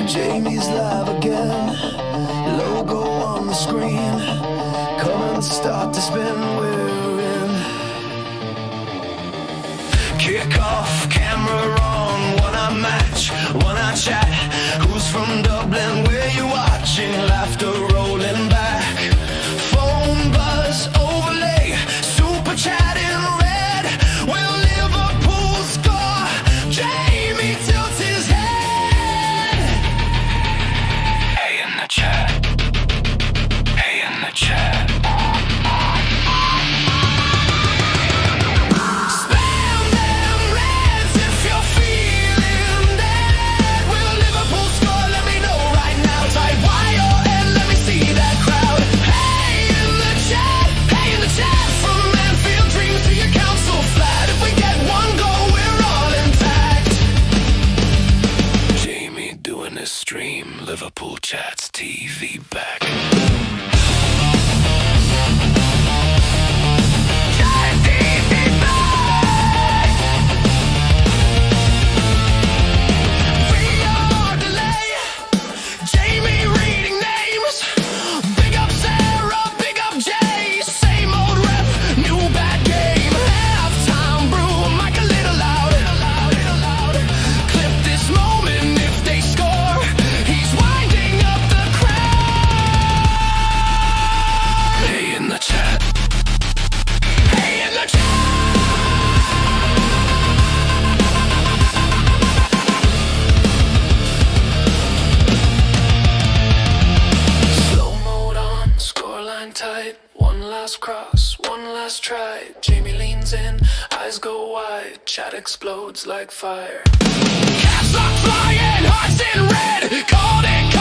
Jamie's live again, logo on the screen. Come and start to spin, we're in. Kick off, camera on, wanna match, wanna chat. Who's from Dublin, where you watching? Laughter rolling back. Phone buzz, overlay, super chat in red. Will Liverpool score? Jamie tilts his head. Chat. Hey in the chat. Spam them reds if you're feeling dead. Will Liverpool score? Let me know right now. Type YON, let me see that crowd. Hey in the chat. Hey in the chat. From Anfield dreams to your council flat. If we get one goal, we're all intact. Jamie doing his stream. Liverpool chats. TV back. Tight, one last cross, one last try. Jamie leans in, eyes go wide, chat explodes like fire. Caps lock flying, hearts in red. Called it,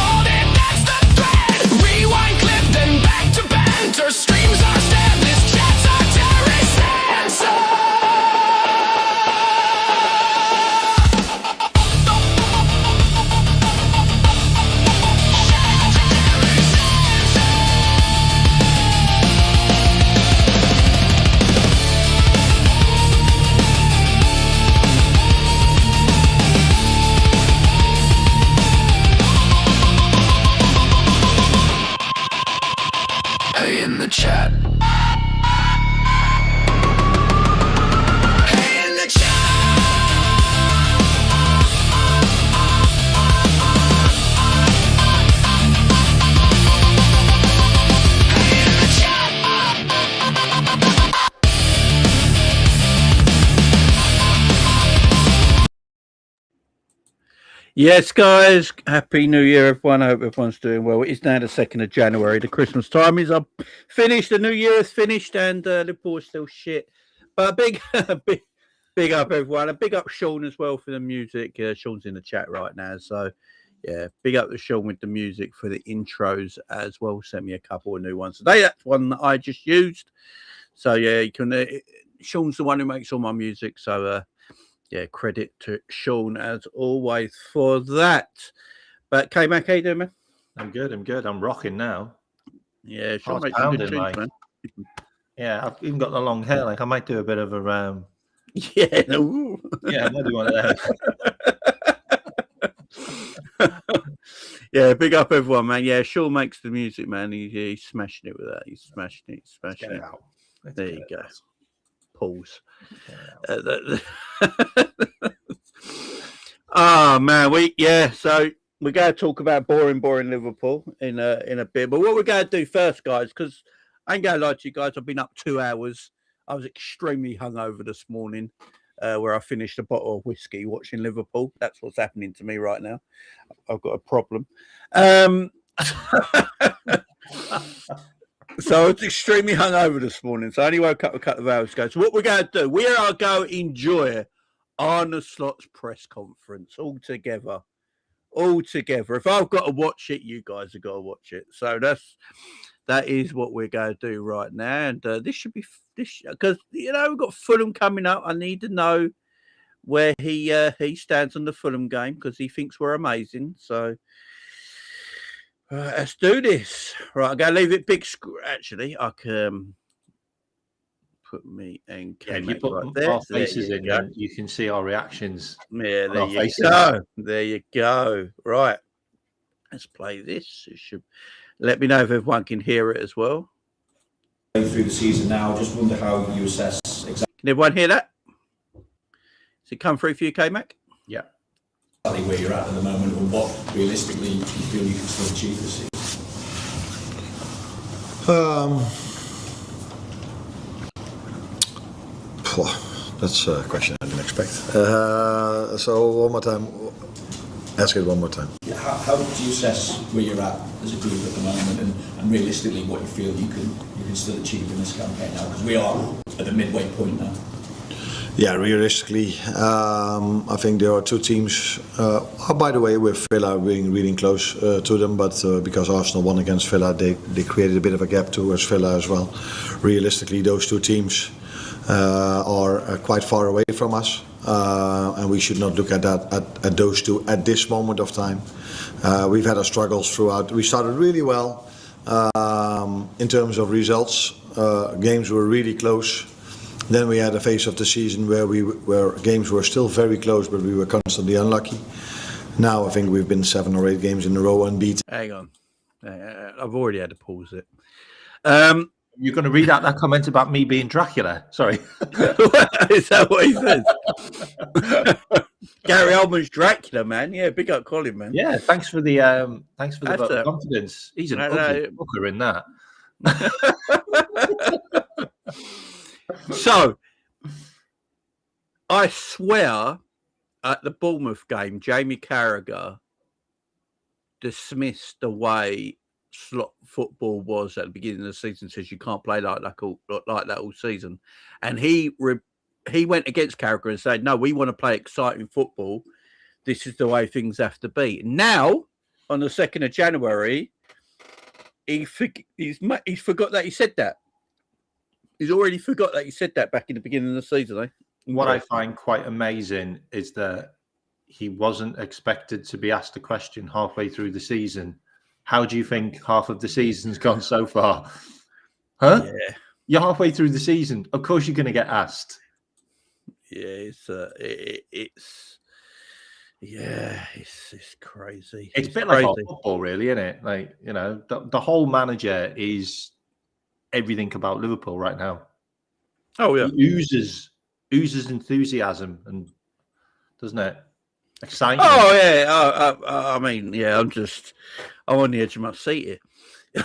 that's the thread. Rewind clip, then back to banter. Streams are stabbed, this chat's our terrorist answer. In the chat. Hey in the chat. Hey in the chat. Yes, guys. Happy New Year, everyone. I hope everyone's doing well. It is now the 2nd of January. The Christmas time is up. Finished. The New Year is finished, and Liverpool is still shit. But big up, everyone. And big up Sean as well for the music. Sean's in the chat right now. So, yeah, big up to Sean with the music for the intros as well. Sent me a couple of new ones today. That's one that I just used. So, yeah, you can. Sean's the one who makes all my music. So, yeah, credit to Sean as always for that. But K-Mac, how you doing, man? I'm good. I'm rocking now. Yeah, Sean makes some good tunes, man. Yeah, I've even got the long hair. Like I might do a bit of a Yeah, no. Yeah, I might do one of those. Yeah, big up everyone, man. Yeah, Sean makes the music, man. He's smashing it with that. He's smashing it. Out. There you go. Pause. Oh man, so we're going to talk about boring Liverpool in a bit. But what we're going to do first, guys, because I ain't going to lie to you guys, I've been up 2 hours. I was extremely hungover this morning, where I finished a bottle of whiskey watching Liverpool. That's what's happening to me right now. I've got a problem. So I was extremely hungover this morning. So I only woke up a couple of hours ago. So what we're going to do, we are going to enjoy Arne Slot's press conference all together. If I've got to watch it, you guys have got to watch it. So that is what we're going to do right now. And this should be because we've got Fulham coming up. I need to know where he stands on the Fulham game because he thinks we're amazing. So let's do this. Right, I'm going to leave it big. Actually, I can put me and Yeah, if you K-Mac put right there. our faces There in, you go. then you can see our reactions. Yeah, on there our you faces. go. There you go. Right. Let's play this. It should let me know if everyone can hear it as well. Through the season now, I just wonder how you assess exactly Can everyone hear that? Does it come through for you, K-Mac? Yeah. where you're at the moment, and what realistically you feel you can still achieve this season. That's a question I didn't expect. So one more time. Ask it one more time. Yeah, how do you assess where you're at as a group at the moment, and realistically what you feel you can still achieve in this campaign now? Because we are at the midway point now. Yeah, realistically, I think there are two teams. By the way, with Villa being really close to them, but because Arsenal won against Villa, they created a bit of a gap towards Villa as well. Realistically, those two teams are quite far away from us, and we should not look at that at those two at this moment of time. We've had our struggles throughout. We started really well in terms of results. Games were really close. Then we had a phase of the season where games were still very close, but we were constantly unlucky. Now I think we've been 7 or 8 games in a row unbeaten. Hang on. I've already had to pause it. You're going to read out that comment about me being Dracula? Sorry. Is that what he says? Gary Oldman's Dracula, man. Yeah, big up Colin, man. Yeah, thanks for the vote of confidence. He's an ugly fucker in that. So, I swear at the Bournemouth game, Jamie Carragher dismissed the way slot football was at the beginning of the season, says you can't play like that all season. And he went against Carragher and said, no, we want to play exciting football. This is the way things have to be. Now, on the 2nd of January, he's forgot that he said that. He's already forgot that he said that back in the beginning of the season. Eh? What I find quite amazing is that he wasn't expected to be asked a question halfway through the season. How do you think half of the season's gone so far? Huh? Yeah. You're halfway through the season. Of course you're going to get asked. Yeah, it's crazy. It's a bit like football, really, isn't it? Like, you know, the whole manager is everything about Liverpool right now. Oh yeah, he oozes enthusiasm, and doesn't it? Exciting. Oh yeah. I mean, yeah. I'm on the edge of my seat here.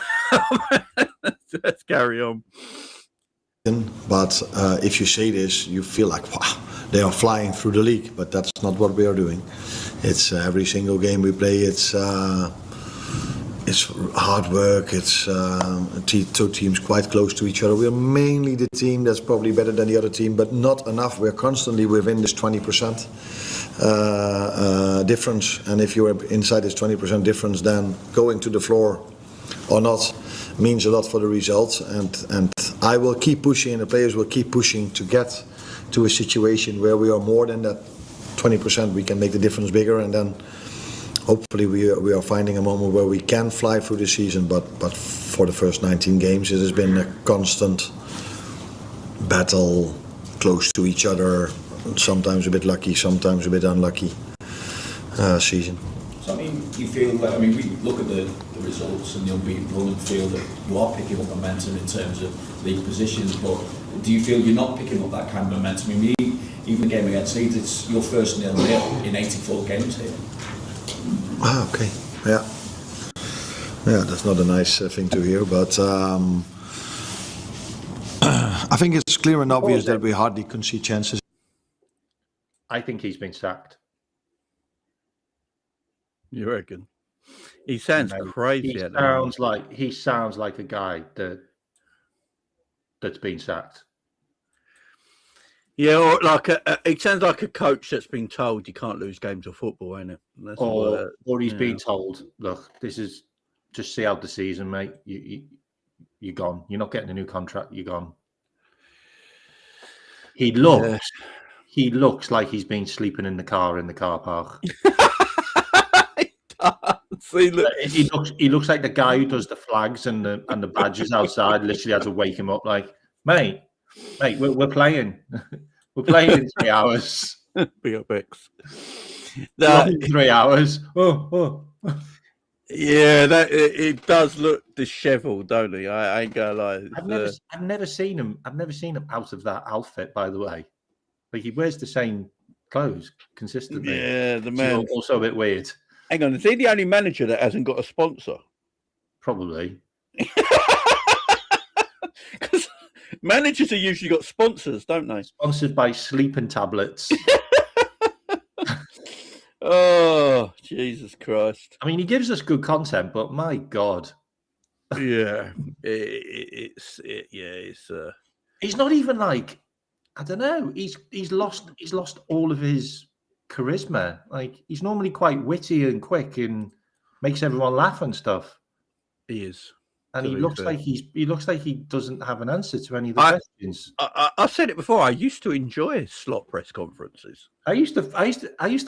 Let's carry on. But if you say this, you feel like, wow, they are flying through the league. But that's not what we are doing. It's every single game we play. It's hard work. It's two teams quite close to each other. We're mainly the team that's probably better than the other team, but not enough. We're constantly within this 20% difference. And if you're inside this 20% difference, then going to the floor or not means a lot for the results. And I will keep pushing, and the players will keep pushing to get to a situation where we are more than that 20%. We can make the difference bigger, and then hopefully we are finding a moment where we can fly through the season, but for the first 19 games it has been a constant battle, close to each other, sometimes a bit lucky, sometimes a bit unlucky season. So I mean, you feel that, I mean, we look at the results and the unbeaten run and feel that you are picking up momentum in terms of league positions, but do you feel you're not picking up that kind of momentum? I mean, even the game against Leeds, it's your first 0-0 in 84 games here. Ah, okay. Yeah. Yeah, that's not a nice thing to hear, but I think it's clear and obvious that we hardly concede chances. I think he's been sacked. You reckon? He sounds crazy. He sounds like a guy that's been sacked. Yeah, or like it sounds like a coach that's been told you can't lose games of football, ain't it? Or he's been told, look, this is just see out the season, mate. You're gone. You're not getting a new contract. You're gone. He looks like he's been sleeping in the car park. He looks like the guy who does the flags and the badges outside. Literally had to wake him up, like, mate, Mate, we're playing. We're playing in 3 hours. BFX. Not in 3 hours. Oh. Yeah, that it does look dishevelled, don't he? I ain't gonna lie. I've never seen him. I've never seen him out of that outfit. By the way, like he wears the same clothes consistently. Yeah, the man. Also a bit weird. Hang on, is he the only manager that hasn't got a sponsor? Probably. Because managers are usually got sponsors, don't they? Sponsored by sleeping tablets. Oh, Jesus Christ! I mean, he gives us good content, but my God, Yeah, it's. he's not even like, I don't know. He's lost all of his charisma. Like he's normally quite witty and quick and makes everyone laugh and stuff. He is. And he looks like he doesn't have an answer to any of the questions. I said it before. I used to enjoy slot press conferences. I used to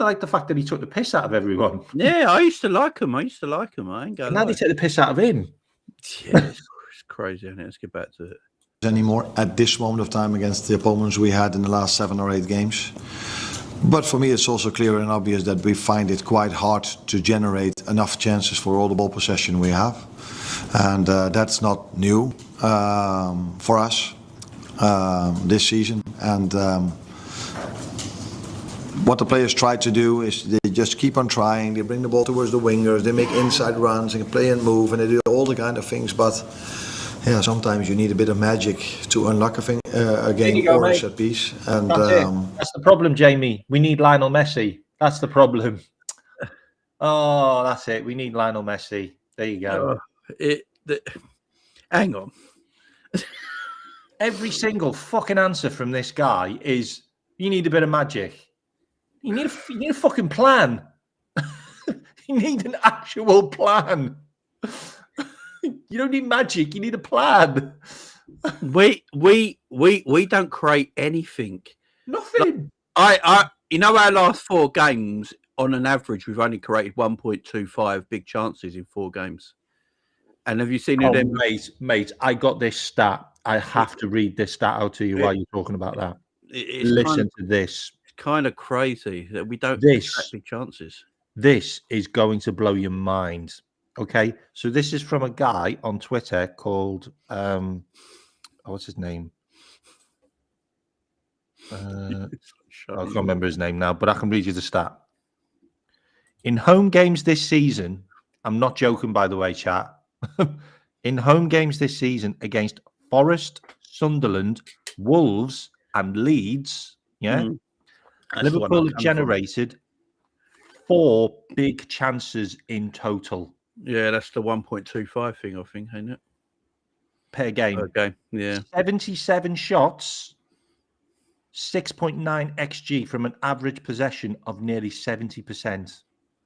like the fact that he took the piss out of everyone. Yeah, I used to like him. I ain't gonna Now they take the piss out of him. Yeah, it's crazy, isn't it? Let's get back to it. Anymore at this moment of time against the opponents we had in the last 7 or 8 games. But for me, it's also clear and obvious that we find it quite hard to generate enough chances for all the ball possession we have. And that's not new for us this season. And what the players try to do is they just keep on trying. They bring the ball towards the wingers. They make inside runs and play and move, and they do all the kind of things. But yeah, sometimes you need a bit of magic to unlock a game or a set piece. And that's the problem, Jamie. We need Lionel Messi. That's the problem. Oh, that's it. We need Lionel Messi. There you go. Hang on. Every single fucking answer from this guy is you need a bit of magic. You need a fucking plan. You need an actual plan. You don't need magic. You need a plan. We don't create anything. Nothing. Our last 4 games, on an average, we've only created 1.25 big chances in 4 games. And have you seen it? Mate, I got this stat. I have to read this stat out to you while you're talking about that. Listen to this. It's kind of crazy that we don't create big chances. This is going to blow your mind. Okay, so this is from a guy on Twitter called what's his name? I can't remember his name now, but I can read you the stat. In home games this season, I'm not joking, by the way, chat. In home games this season against Forest, Sunderland, Wolves, and Leeds, Liverpool have generated 4 big chances in total. Yeah, that's the 1.25 thing, I think, ain't it? Per game. Okay, yeah. 77 shots, 6.9 XG from an average possession of nearly 70%.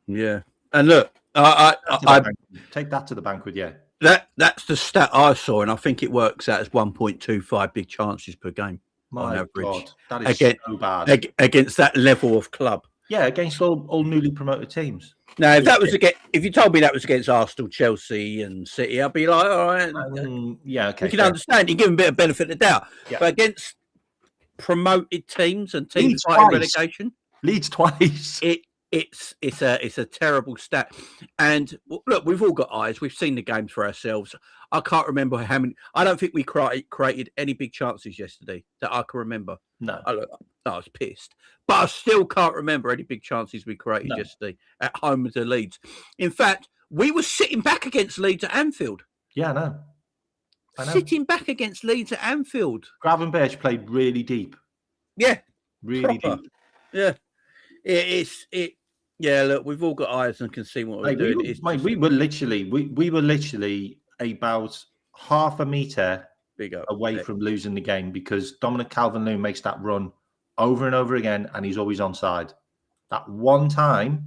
Yeah. And look, take that to the bank with you. That's the stat I saw, and I think it works out as 1.25 big chances per game on average. God, that is so bad. Against that level of club. Yeah, against all newly promoted teams. Now, if you told me that was against Arsenal, Chelsea, and City, I'd be like, all right, yeah, okay. You can understand. You give them a bit of benefit of the doubt, yeah. But against promoted teams and teams fighting relegation, Leeds twice. It's a terrible stat. And look, we've all got eyes. We've seen the games for ourselves. I can't remember how many. I don't think we created any big chances yesterday that I can remember. No. I was pissed. But I still can't remember any big chances we created yesterday at home to Leeds. In fact, we were sitting back against Leeds at Anfield. Yeah, I know. Sitting back against Leeds at Anfield. Gravenberch played really deep. Yeah. Really proper. deep. Yeah. Yeah, look, we've all got eyes and can see what we're doing. We were literally about half a metre away from losing the game because Dominic Calvert-Lewin makes that run over and over again, and he's always onside. That one time,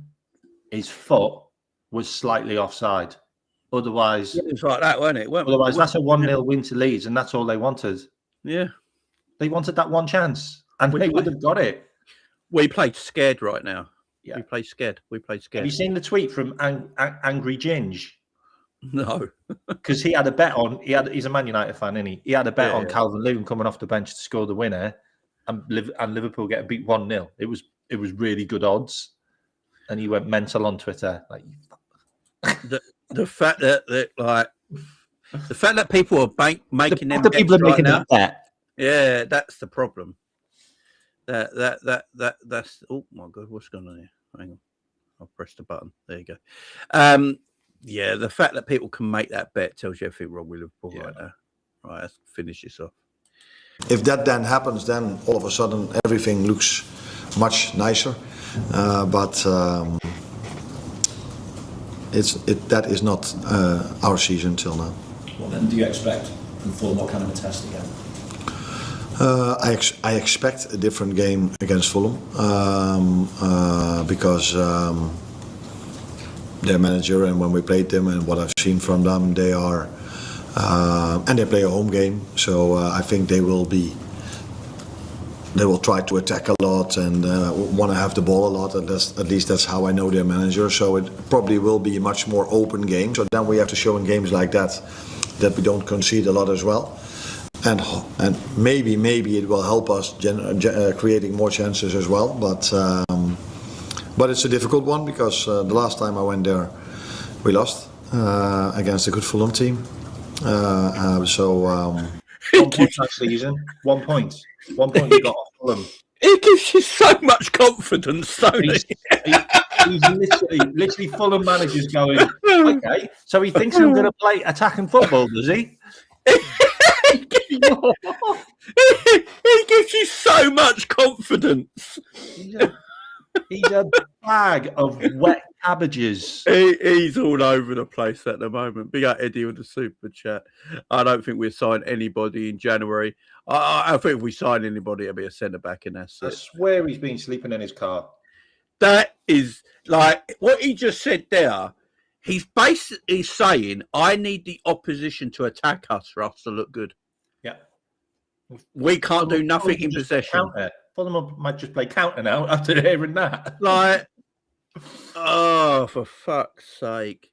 his foot was slightly offside. Otherwise, it was like that, wasn't it? Otherwise, that's a 1-0 win to Leeds, and that's all they wanted. Yeah, they wanted that one chance, and they would have got it. We played scared right now. Yeah. We play scared. Have you seen the tweet from Angry Ginge? No. Because he had a bet on. He's a Man United fan, isn't he? He had a bet on Calvin Lewin coming off the bench to score the winner, and Liverpool getting beat 1-0. It was really good odds, and he went mental on Twitter. Like the fact that the fact that people are making them the people are making that bet. Yeah, that's the problem. That's oh my god, what's going on here? Hang on, I'll press the button. There you go. Yeah, the fact that people can make that bet tells you everything wrong with Liverpool right now. Right, let's finish this off. If that then happens, then all of a sudden everything looks much nicer. But that is not our season till now. Well, then, do you expect from Fulham what kind of a test again? I expect a different game against Fulham because their manager, and when we played them and what I've seen from them, they are and they play a home game, so I think they will try to attack a lot and want to have the ball a lot. At least that's how I know their manager. So it probably will be a much more open game. So then we have to show in games like that we don't concede a lot as well. And maybe it will help us creating more chances as well. But it's a difficult one because the last time I went there, we lost against a good Fulham team. 1 point that season. 1 point. 1 point you got off Fulham. It gives you so much confidence, don't it? He's literally Fulham managers going, okay, so he thinks I'm going to play attacking football, does he? He gives you so much confidence. He's a bag of wet cabbages. He's all over the place at the moment. Big up Eddie with the super chat. I don't think we'll sign anybody in January. I think if we sign anybody, it'll be a centre back, and that's it. I swear he's been sleeping in his car. That is like what he just said there. He's basically saying, I need the opposition to attack us for us to look good. Yeah. We can't do nothing in possession. Fulham might just play counter now after hearing that. Like, oh, for fuck's sake.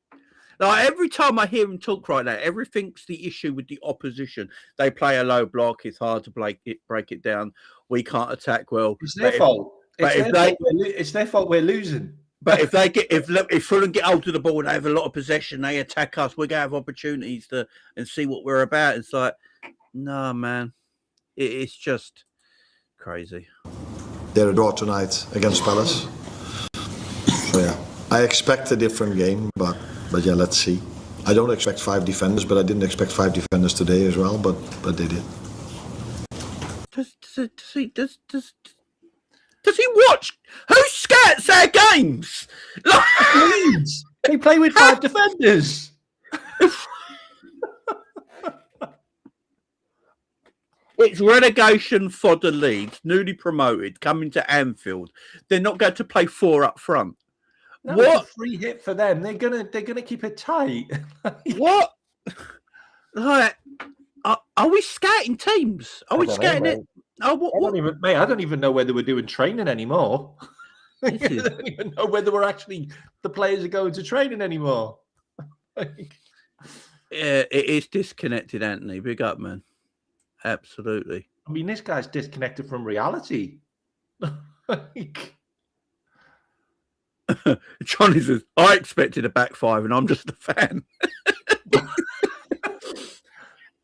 Like, every time I hear him talk right now, everything's the issue with the opposition. They play a low block. It's hard to break it down. We can't attack well. It's their fault. It's their fault we're losing. But if Fulham get hold of the ball and they have a lot of possession, they attack us, we're going to have opportunities and see what we're about. It's like, no, man. It's just crazy. They're a draw tonight against Palace. So, yeah, I expect a different game, but yeah, let's see. I don't expect 5 defenders, but I didn't expect 5 defenders today as well, but they did. Does he watch? Who scouts their games? Leeds. They play with 5 defenders. It's relegation for the Leeds, newly promoted, coming to Anfield. They're not going to play 4 up front. No, what? It's a free hit for them. They're gonna keep it tight. What? Like, are we scouting teams? Are we scouting it? Oh, what? I don't even know whether we're doing training anymore. I don't even know whether we're actually the players are going to training anymore. Yeah, it is disconnected, Anthony. Big up, man. Absolutely. I mean, this guy's disconnected from reality. Johnny says, I expected a back 5 and I'm just a fan.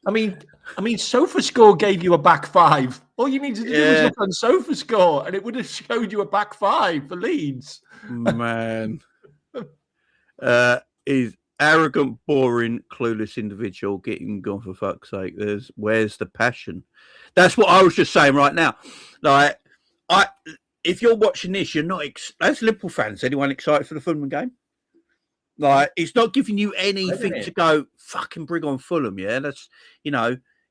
I mean, SofaScore gave you a back 5. All you needed to do was look on SofaScore, and it would have showed you a back 5 for Leeds. Man, he's arrogant, boring, clueless individual getting gone for fuck's sake. Where's the passion? That's what I was just saying right now. Like, if you're watching this, you're not as Liverpool fans. Anyone excited for the Fulham game? Like, it's not giving you anything to go, fucking bring on Fulham, yeah? That's,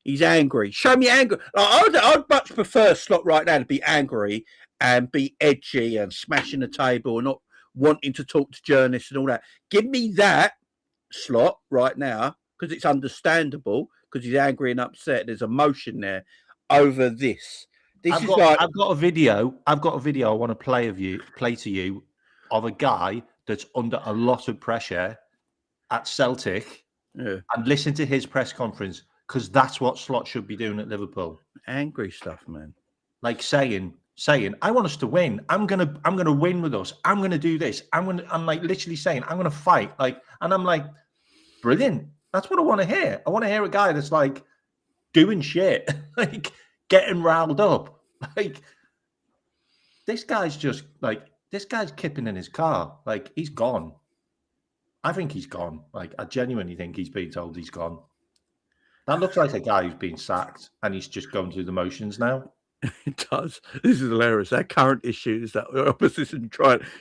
he's angry. Show me anger. Like, I'd much prefer Slot right now to be angry and be edgy and smashing the table and not wanting to talk to journalists and all that. Give me that, Slot, right now, because it's understandable, because he's angry and upset. There's emotion there over this. I've got a video I want to play to you of a guy that's under a lot of pressure at Celtic, Yeah. and listen to his press conference, because that's what Slot should be doing at Liverpool. Angry stuff, man. Like saying, I want us to win. I'm gonna win with us. I'm gonna do this. I'm like literally saying, I'm gonna fight. Like, and I'm like, brilliant. That's what I want to hear. I want to hear a guy that's like doing shit, like getting riled up. Like, this guy's kipping in his car. Like, he's gone. I think he's gone. Like, I genuinely think he's been told he's gone. That looks like a guy who's been sacked and he's just going through the motions now. It does. This is hilarious. Our current issue is that the opposition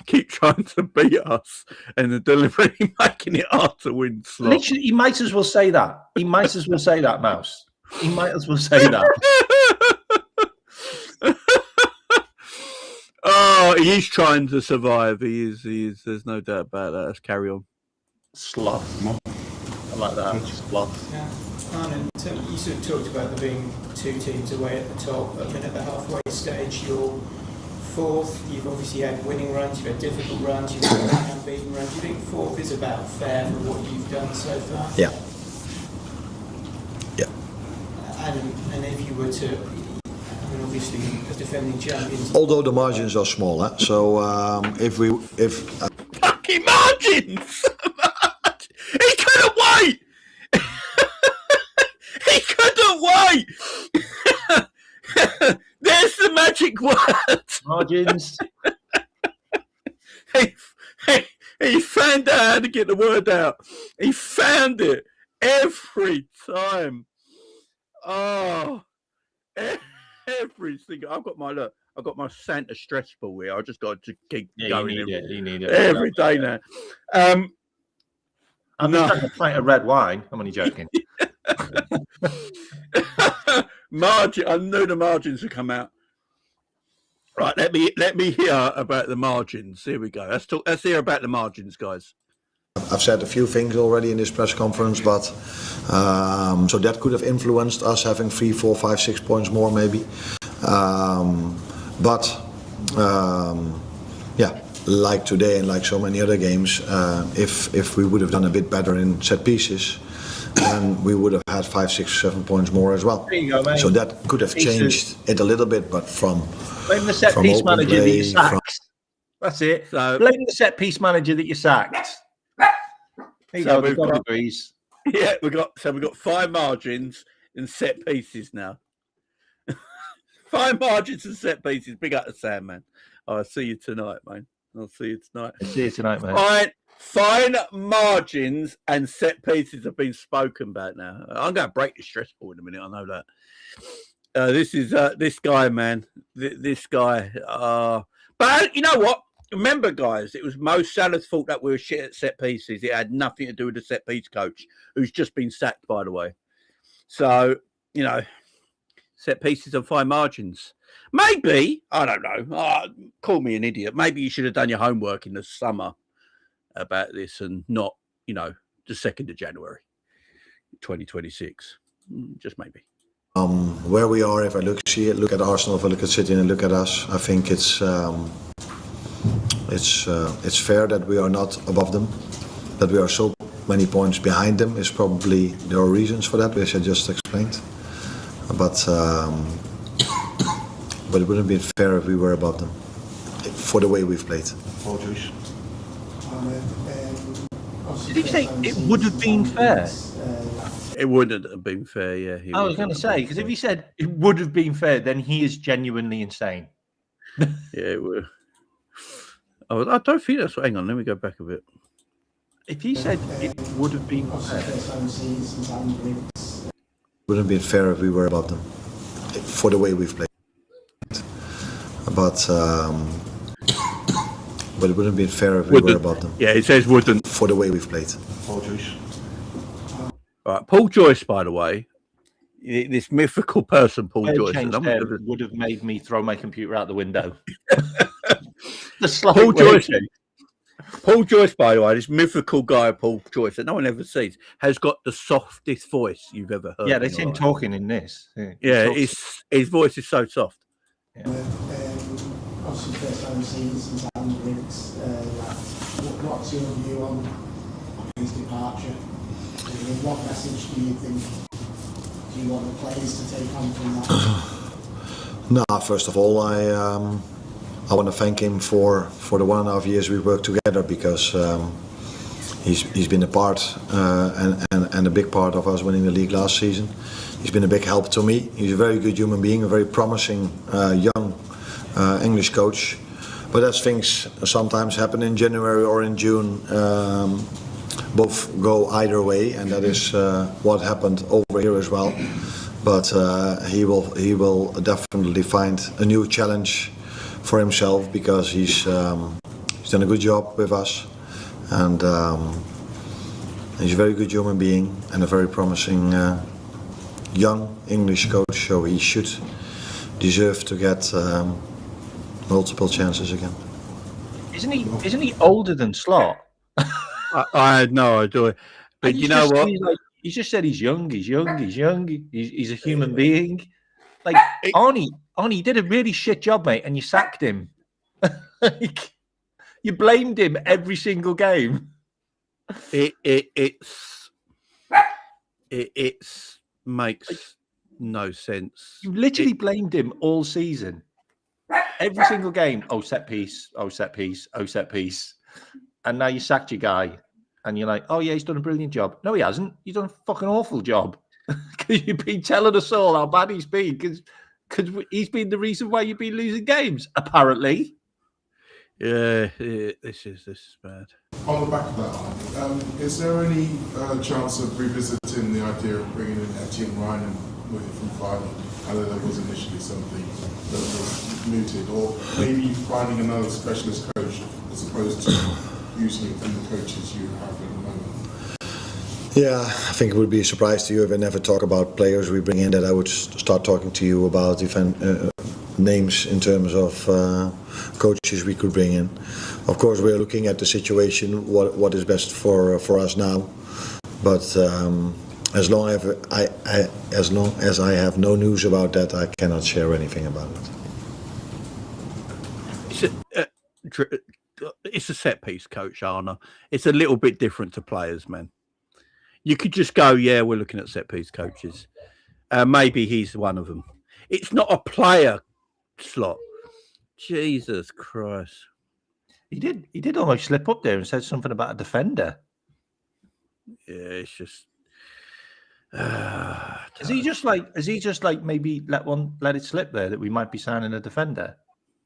keep trying to beat us and they're deliberately making it hard to win Slot. Literally, he might as well say that. He might as well say that, Mouse. He might as well say that. Oh, he's trying to survive. He is. There's no doubt about that. Let's carry on. Sloth. I like that. Sloth. Yeah. And you sort of talked about there being two teams away at the top. I mean, at the halfway stage, you're fourth. You've obviously had winning runs, you've had difficult runs, you've had unbeaten runs. Do you think fourth is about fair for what you've done so far? Yeah. And if you were to, I mean, obviously, as defending champions. Although the margins are small, so if fucking margins, he couldn't wait. He couldn't wait. There's the magic word. Margins. He found out how to get the word out. He found it every time. Oh, every single. I've got my Santa stress ball here. I just got to keep going. You need it every day now. I'm just trying to fight a red wine. I'm only joking. Margin. I knew the margins would come out. Right, let me hear about the margins. Here we go. Let's hear about the margins, guys. I've said a few things already in this press conference, but so that could have influenced us having 3, 4, 5, 6 points more, maybe. Yeah, like today and like so many other games, if we would have done a bit better in set pieces, then we would have had 5, 6, 7 points more as well. There you go, mate. So that could have changed it a little bit, but from blame the set piece manager that you sacked. That's it. So, blame the set piece manager that you sacked. There you go. We've got degrees. Yeah, we've got 5 margins and set pieces now. 5 margins and set pieces. Big up to Sam, man. I'll see you tonight, man. I'll see you tonight. Mate. Fine margins and set pieces have been spoken about now. I'm going to break the stress ball in a minute. I know that. This is this guy, man. This guy. But you know what? Remember, guys, it was Mo Salah's fault that we were shit at set pieces. It had nothing to do with the set piece coach, who's just been sacked, by the way. So, you know, set pieces and 5 margins. Maybe, I don't know. Call me an idiot. Maybe you should have done your homework in the summer about this and not, you know, the 2nd of January, 2026. Just maybe. Where we are, if I look at Arsenal, if I look at City and look at us, I think it's fair that we are not above them, that we are so many points behind them. Is probably there are reasons for that, which I just explained. But it wouldn't be fair if we were above them for the way we've played. Did he say it would have been fair? It wouldn't have been fair, yeah. I was going to say, because if he said it would have been fair, then he is genuinely insane. Yeah, it would. Oh, I don't think that's. Hang on, let me go back a bit. If he said it would have been fair, wouldn't be fair if we were above them for the way we've played. But it wouldn't be fair if we were above them. Yeah, it says wouldn't for the way we've played. All right, Paul Joyce, by the way, this mythical person, Paul Joyce, would have made me throw my computer out the window. Paul Joyce, by the way, this mythical guy, Paul Joyce, that no one ever sees, has got the softest voice you've ever heard. Yeah, they seem talking in this. Yeah, his voice is so soft. Yeah. Obviously, first time seeing some Dan's links. What's your view on his departure? really. And what message do you want the players to take on from that? No, first of all, I want to thank him for the 1.5 years we worked together, because he's been a part and a big part of us winning the league last season. He's been a big help to me. He's a very good human being, a very promising young English coach. But as things sometimes happen in January or in June, both go either way, and that is what happened over here as well. But he will definitely find a new challenge for himself, because he's done a good job with us, and he's a very good human being and a very promising young English coach. So he should deserve to get multiple chances again. Isn't he older than Slot? I had no idea. But you know what? He just said he's young. He's a human being. Like Arnie did a really shit job, mate, and you sacked him. You blamed him every single game. It makes no sense. You literally blamed him all season. Every single game. Oh, set piece. Oh, set piece. Oh, set piece. And now you sacked your guy. And you're like, oh, yeah, he's done a brilliant job. No, he hasn't. He's done a fucking awful job. Because you've been telling us all how bad he's been. Because he's been the reason why you've been losing games, apparently. Yeah, this is bad. On the back of that, Arnie, is there any chance of revisiting the idea of bringing in Etienne Ryan and moving from Friday? I know there was initially something that was mooted, or maybe finding another specialist coach as opposed to using the coaches you have at the moment. Yeah, I think it would be a surprise to you if I never talk about players we bring in, that I would start talking to you about names in terms of coaches we could bring in. Of course, we're looking at the situation, what is best for us now. But as long as I have no news about that, I cannot share anything about it. It's a set piece coach, Arna. It's a little bit different to players, man. You could just go, yeah, we're looking at set piece coaches. Maybe he's one of them. It's not a player slot. Jesus Christ. He did almost slip up there and said something about a defender. Yeah, it's just. Is he just like maybe let it slip there that we might be signing a defender?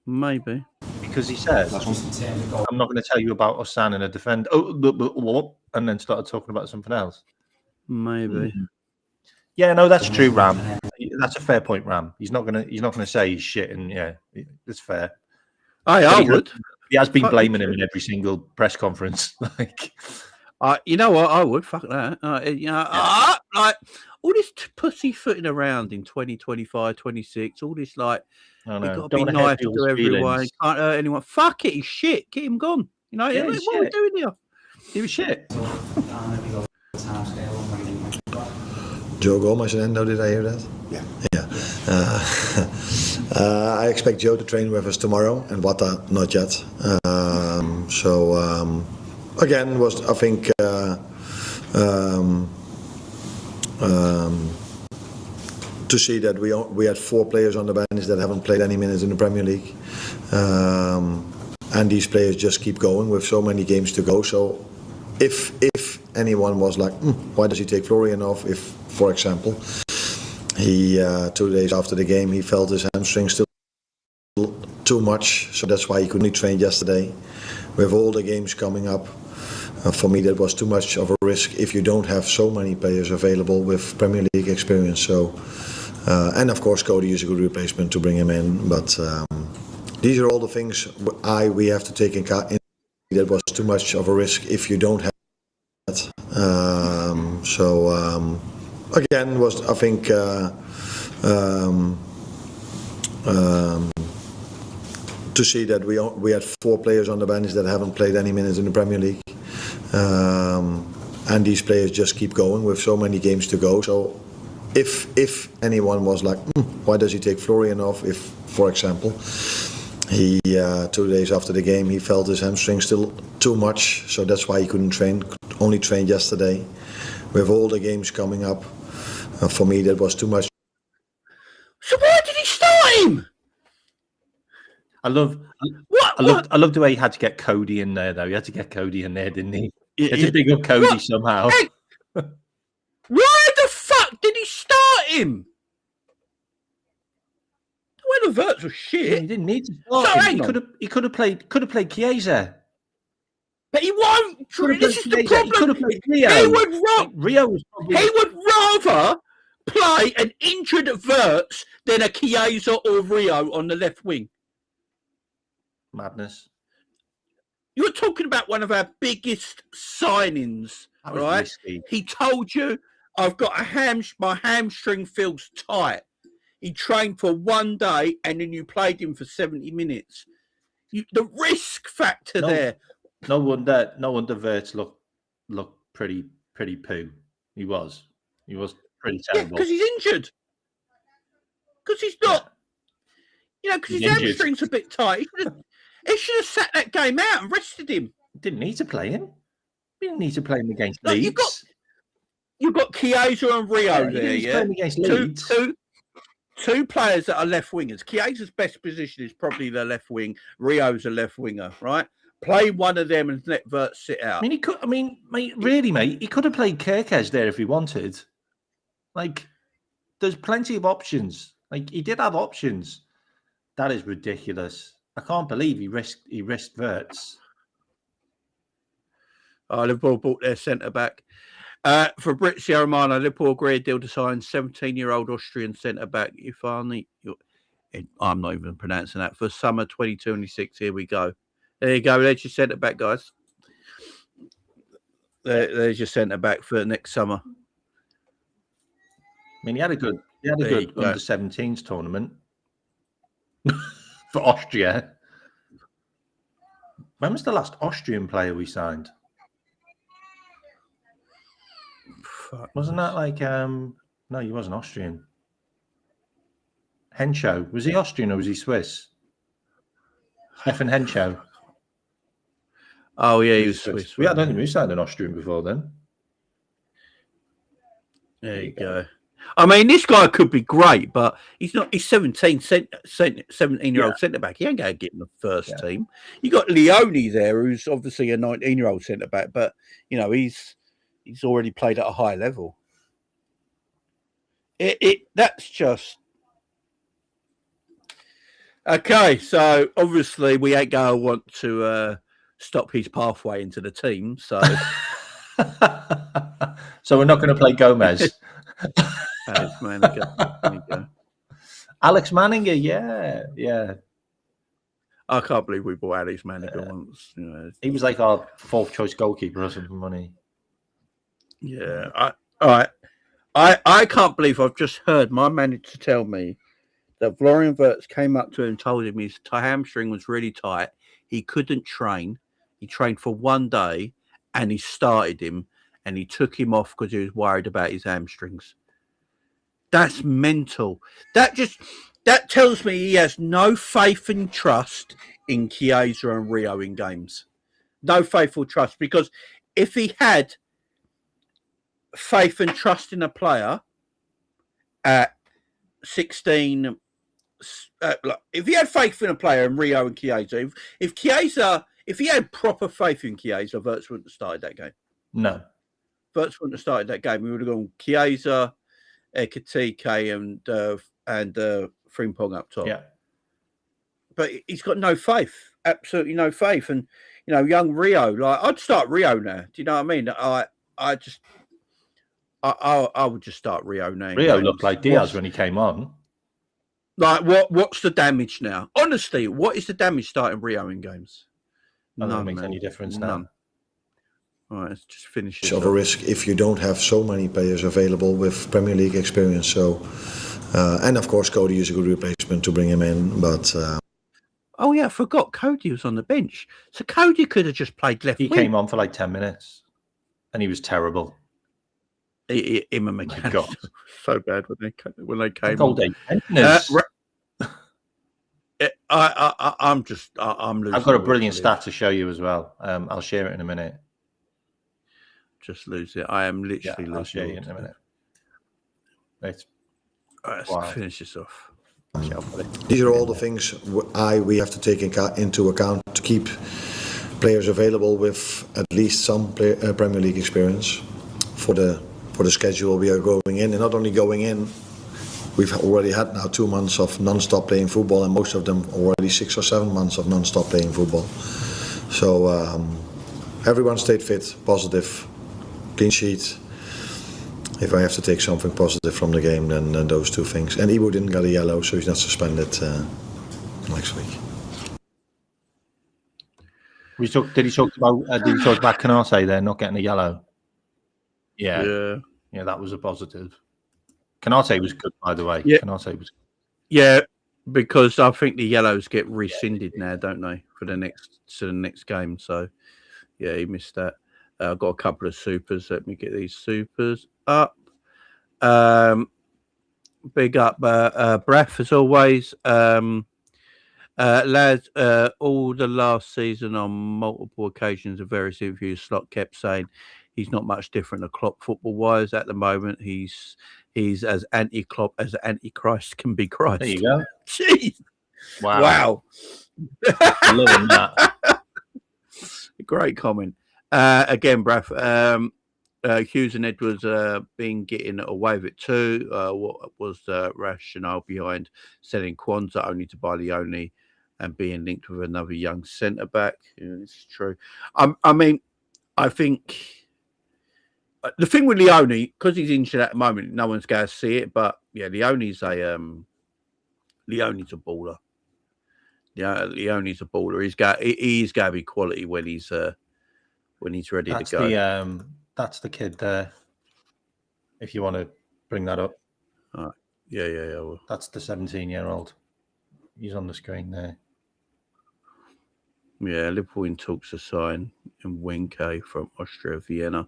Maybe. Because he said, I'm not going to tell you about us signing a defender. Oh, and then started talking about something else. Maybe. Mm-hmm. Yeah, no, that's true, Ram. That's a fair point, Ram. He's not gonna say he's shit, and yeah, it's fair. I would. He has been blaming him in every single press conference. Like, you know what? I would. Fuck that. Like all this pussyfooting around in 2025, 26. All this like, oh, you've no. got to be nice to everyone. Can't hurt anyone. Fuck it. He's shit. Get him gone. You know yeah, what are we doing here? He was shit. Joe Gomez and Endo, did I hear that? Yeah. I expect Joe to train with us tomorrow, and Wata not yet. Again, was I think to see that we had 4 players on the bench that haven't played any minutes in the Premier League, and these players just keep going with so many games to go. So if anyone was like, why does he take Florian off? If, for example, he 2 days after the game he felt his hamstring still too much, so that's why he couldn't train yesterday. With all the games coming up, for me that was too much of a risk if you don't have so many players available with Premier League experience. So, and of course Cody is a good replacement to bring him in. But these are all the things we have to take in account. That was too much of a risk if you don't have that. Again, was I think. To see that we had 4 players on the bench that haven't played any minutes in the Premier League, and these players just keep going with so many games to go. So if anyone was like, why does he take Florian off? If, for example, he 2 days after the game he felt his hamstring still too much, so that's why he couldn't train. Only trained yesterday. with all the games coming up, for me that was too much. So why did he start him? I love the way he had to get Cody in there, though. He had to get Cody in there, didn't he? He had to dig up Cody somehow. Hey, why the fuck did he start him? Well, the Verts was shit. He didn't need to start him. He could have played Chiesa. But he won't. This is the problem. He could have played Rio. He would rather play an injured Verts than a Chiesa or Rio on the left wing. Madness. You're talking about one of our biggest signings, right? Risky. He told you, I've got my hamstring feels tight. He trained for 1 day and then you played him for 70 minutes. The risk factor there. No wonder Verts looked pretty poo. He was pretty terrible. Because he's injured. Because he's not. Because his hamstring's a bit tight. He should have sat that game out and rested him. Didn't need to play him. He didn't need to play him against Leeds. You've got Chiesa and Rio there, He's playing against Leeds. Two players that are left wingers. Chiesa's best position is probably the left wing. Rio's a left winger, right? Play one of them and let Vert sit out. Mate, he could have played Kerkez there if he wanted. Like, there's plenty of options. Like, he did have options. That is ridiculous. I can't believe he risked Verts. Liverpool bought their centre back. Fabrizio Romano, Liverpool agreed a deal to sign 17-year-old Austrian centre back. I'm not even pronouncing that. For summer 2026, here we go. There you go. There's your centre back, guys. There's your centre back for next summer. I mean, he had a good under 17s tournament for Austria. When was the last Austrian player we signed? Wasn't that like no, he wasn't Austrian. Hencho. Was he Austrian or was he Swiss? Stefan Hencho. Oh yeah, he was Swiss. I don't think we signed an Austrian before then. There you go. I mean, this guy could be great, but he's not. He's 17-year-old centre back. He ain't going to get in the first team. You got Leone there, who's obviously a 19-year-old centre back, but he's already played at a high level. That's just okay. So obviously we ain't going to want to stop his pathway into the team. So, so we're not going to play Gomez. Alex Manninger. There you go. Alex Manninger, yeah. I can't believe we bought Alex Manninger once. He was like our fourth choice goalkeeper or something, money. Yeah. I can't believe I've just heard my manager tell me that Florian Wirtz came up to him and told him his hamstring was really tight. He couldn't train. He trained for 1 day and he started him and he took him off because he was worried about his hamstrings. That's mental. That tells me he has no faith and trust in Chiesa and Rio in games. No faith or trust, because if he had faith and trust in a player at 16, if he had faith in a player in Rio and Chiesa, if he had proper faith in Chiesa, Wirtz wouldn't have started that game. No. Wirtz wouldn't have started that game. We would have gone Chiesa, Ekitike and Frimpong up top. Yeah. But he's got no faith, absolutely no faith. And, young Rio, I'd start Rio now. Do you know what I mean? I would just start Rio now. Rio looked like Diaz when he came on. What's the damage now? Honestly, what is the damage starting Rio in games? I don't think it makes any difference now. None. All right, let's just finish it. It's of a risk if you don't have so many players available with Premier League experience. So, and of course, Cody is a good replacement to bring him in. But oh yeah, I forgot Cody was on the bench. So Cody could have just played left wing. He came on for like 10 minutes, and he was terrible. Him and McCann, so bad when they came on. I'm losing. I've got a brilliant stat to show you as well. I'll share it in a minute. just losing it. I am literally I'll show losing you it. in a minute. It's Let's Wow. finish this off. actually, I'll put it These are all in the there. things we have to take into account to keep players available with at least some Premier League experience for the schedule we are going in. And not only going in, we've already had now 2 months of non-stop playing football, and most of them already 6 or 7 months of non-stop playing football. So everyone stayed fit, positive, clean sheet. If I have to take something positive from the game, then those two things. And Ibu didn't get a yellow, so he's not suspended next week. Did he talk about Canate there not getting a yellow? Yeah, that was a positive. Canate was good, by the way. Yeah. Canate was. Yeah, because I think the yellows get rescinded now, don't they, for the next game? So, yeah, he missed that. I've got a couple of supers. Let me get these supers up. Big up, Breath, as always. Lads, all the last season on multiple occasions of various interviews, Slot kept saying he's not much different to Klopp football-wise. At the moment, he's as anti-Klopp as Antichrist can be Christ. There you go. Jeez. Wow. Loving that. Great comment. Again, Braff, Hughes and Edwards been getting away with it too. What was the rationale behind selling Kwanzaa only to buy Leone and being linked with another young centre back? Yeah, it's true. I mean, I think the thing with Leone, because he's injured at the moment, no one's going to see it. But yeah, Leone's a baller. Yeah, Leone's a baller. He's got to be quality when he's ready to go. That's the kid there. If you want to bring that up. All right. Yeah. Well. That's the 17-year-old. He's on the screen there. Yeah, Liverpool in talks to sign in Wenke from Austria Vienna.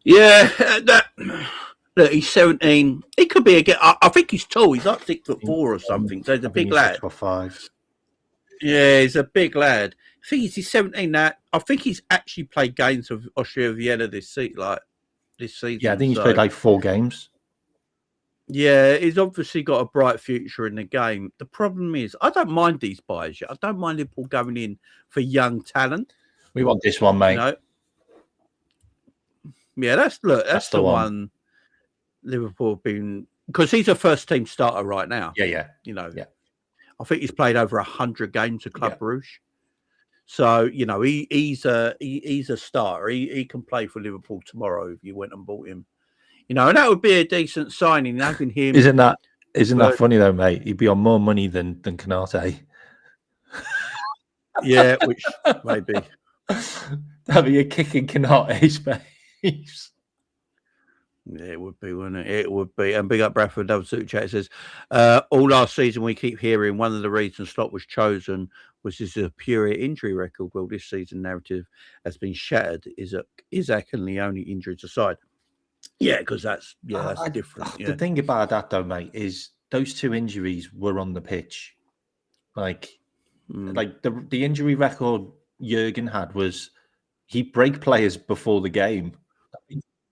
Yeah, look, he's 17. He could be I think he's tall. He's like 6'4" or something. So he's a big lad. 6'5". Yeah, he's a big lad. I think he's 17 now. I think he's actually played games of Austria Vienna this season. Yeah, I think he's played like 4 games. Yeah, he's obviously got a bright future in the game. The problem is, I don't mind these buys. I don't mind Liverpool going in for young talent. We want this one, mate. You know? Yeah, that's the one Liverpool have been, because he's a first team starter right now. Yeah. You know, yeah. I think he's played over 100 games at Club Rouge. So, you know, he's a starter. He can play for Liverpool tomorrow if you went and bought him. You know, and that would be a decent signing. Having him, Isn't that funny though, mate? He'd be on more money than Canate. Yeah, which maybe that'd be a kick in Canate's face. Yeah, it would be, wouldn't it? It would be. And big up Bradford, Double Super Chat. It says, all last season we keep hearing one of the reasons Slot was chosen was his superior injury record. Well, this season narrative has been shattered. Isaac and Leone injuries aside. Yeah, because that's different. The thing about that though, mate, is those 2 injuries were on the pitch. Like the injury record Jurgen had was he'd break players before the game.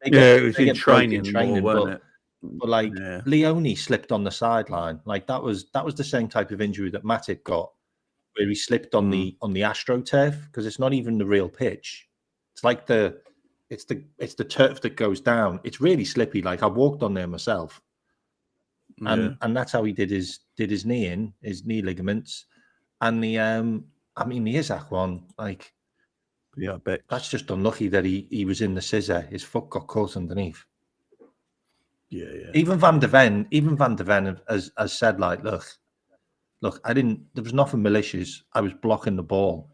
It was in training, wasn't it? But like Leone slipped on the sideline. Like that was the same type of injury that Matic got, where he slipped on the AstroTurf, because it's not even the real pitch. It's like it's the turf that goes down. It's really slippy. Like I walked on there myself, and that's how he did his knee ligaments, and the Isaac one, like. Yeah, I bet that's just unlucky that he was in the scissor. His foot got caught underneath. Yeah. Even Van de Ven has said, like, look, there was nothing malicious. I was blocking the ball.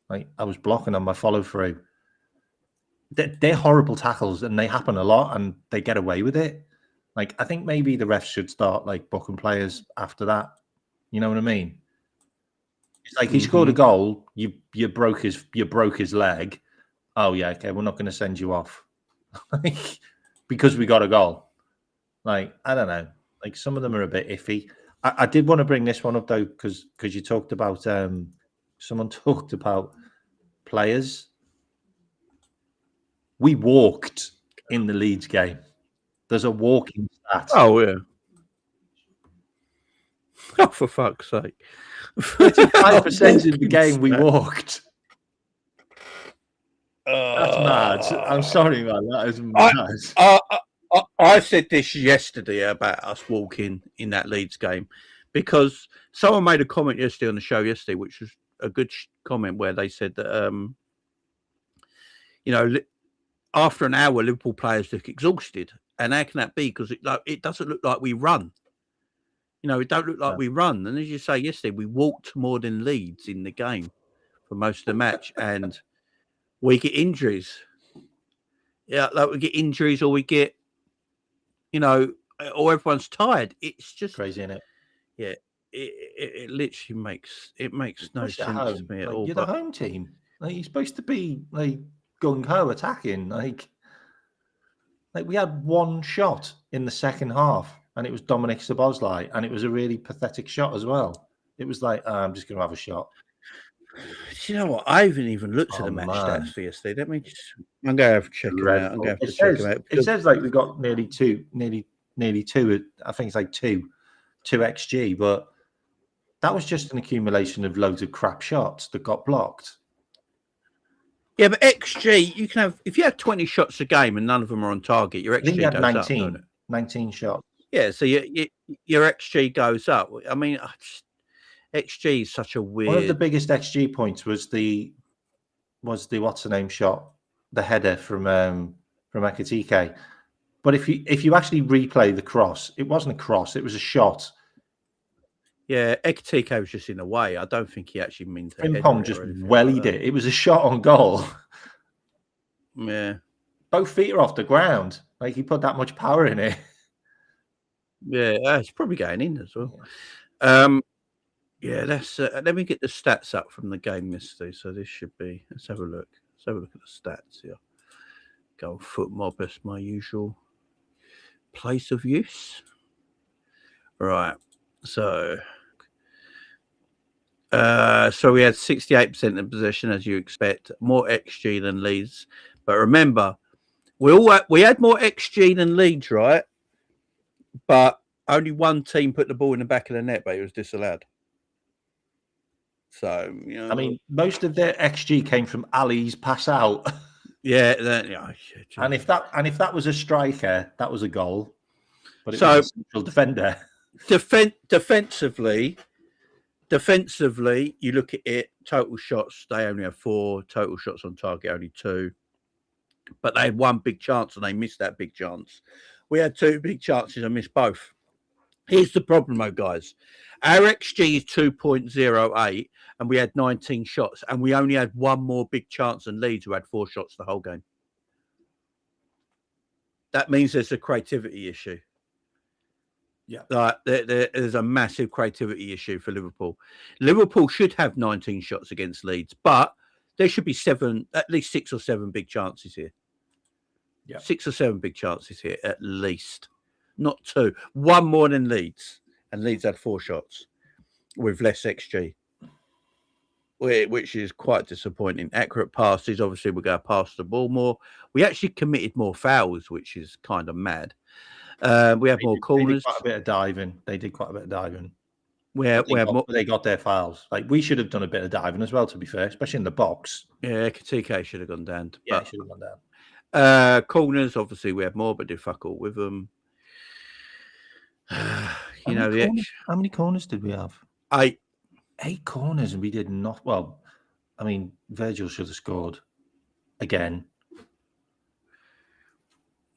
Like I was blocking on my follow through. They're horrible tackles and they happen a lot and they get away with it. Like I think maybe the refs should start like booking players after that. You know what I mean? It's like he scored a goal, you broke his leg. Oh yeah, okay, we're not going to send you off, because we got a goal. Like I don't know, like some of them are a bit iffy. I did want to bring this one up though, because you talked about someone talked about players. We walked in the Leeds game. There's a walking stat. Oh yeah. Oh, for fuck's sake! 35% of the game we walked. That's mad. I'm sorry, man. That is mad. I said this yesterday about us walking in that Leeds game because someone made a comment yesterday on the show yesterday, which was a good comment where they said that after an hour Liverpool players look exhausted, and how can that be? Because it doesn't look like we run. It don't look like we run. And as you say yesterday, we walked more than Leeds in the game for most of the match, and we get injuries. Yeah, like we get injuries, or we get, or everyone's tired. It's just crazy, isn't it? Yeah, it literally makes no sense to me at all. You're the home team. Like, you're supposed to be like gung ho attacking. Like we had one shot in the second half, and it was Dominic Szoboszlai, and it was a really pathetic shot as well. It was like, I'm just going to have a shot. Do you know what? I haven't even looked at the match stats for yesterday. Let me I'm going to have to check them out. I'm going to check them out. It says like we got nearly two. I think it's like two XG, but that was just an accumulation of loads of crap shots that got blocked. Yeah, but XG, you can have, if you have 20 shots a game and none of them are on target, your XG had goes 19, up. 19 shots. Yeah, so your XG goes up. I mean, XG is such a weird. One of the biggest XG points was the what's the name shot, the header from Ekitike. But if you actually replay the cross, it wasn't a cross; it was a shot. Yeah, Ekitike was just in the way. I don't think he actually meant to. Frimpong just wellied it. It was a shot on goal. Yeah, both feet are off the ground. Like, he put that much power in it. Yeah, it's probably going in as well. Yeah, that's. Let me get the stats up from the game yesterday. So this should be. Let's have a look. Let's have a look at the stats here. Go foot mob. That's my usual place of use. Right. So we had 68% of possession, as you expect, more XG than Leeds. But remember, we had more XG than Leeds, right? But only one team put the ball in the back of the net, but it was disallowed. So, I mean, most of their XG came from Ali's pass out. Yeah, and if that was a striker, that was a goal. But it was a central defender. Defensively, you look at it, total shots, they only have 4, total shots on target, only 2. But they had one big chance and they missed that big chance. We had 2 big chances and missed both. Here's the problem, though, guys. Our XG is 2.08 and we had 19 shots and we only had one more big chance than Leeds, who had 4 shots the whole game. That means there's a creativity issue. Yeah, there's a massive creativity issue for Liverpool. Liverpool should have 19 shots against Leeds, but there should be at least 6 or 7 big chances here. Yeah, 6 or 7 big chances here, at least. Not 2. One more than Leeds, and Leeds had 4 shots with less XG, which is quite disappointing. Accurate passes, obviously, we're going to pass the ball more. We actually committed more fouls, which is kind of mad. We have more corners. They did quite a bit of diving. They got their fouls. Like, we should have done a bit of diving as well, to be fair, especially in the box. Yeah, Ekitike should have gone down. Yeah, should have gone down. Corners, obviously, we had more, but did fuck all with them. How many corners did we have? 8 corners, and we did not. Well, I mean, Virgil should have scored again.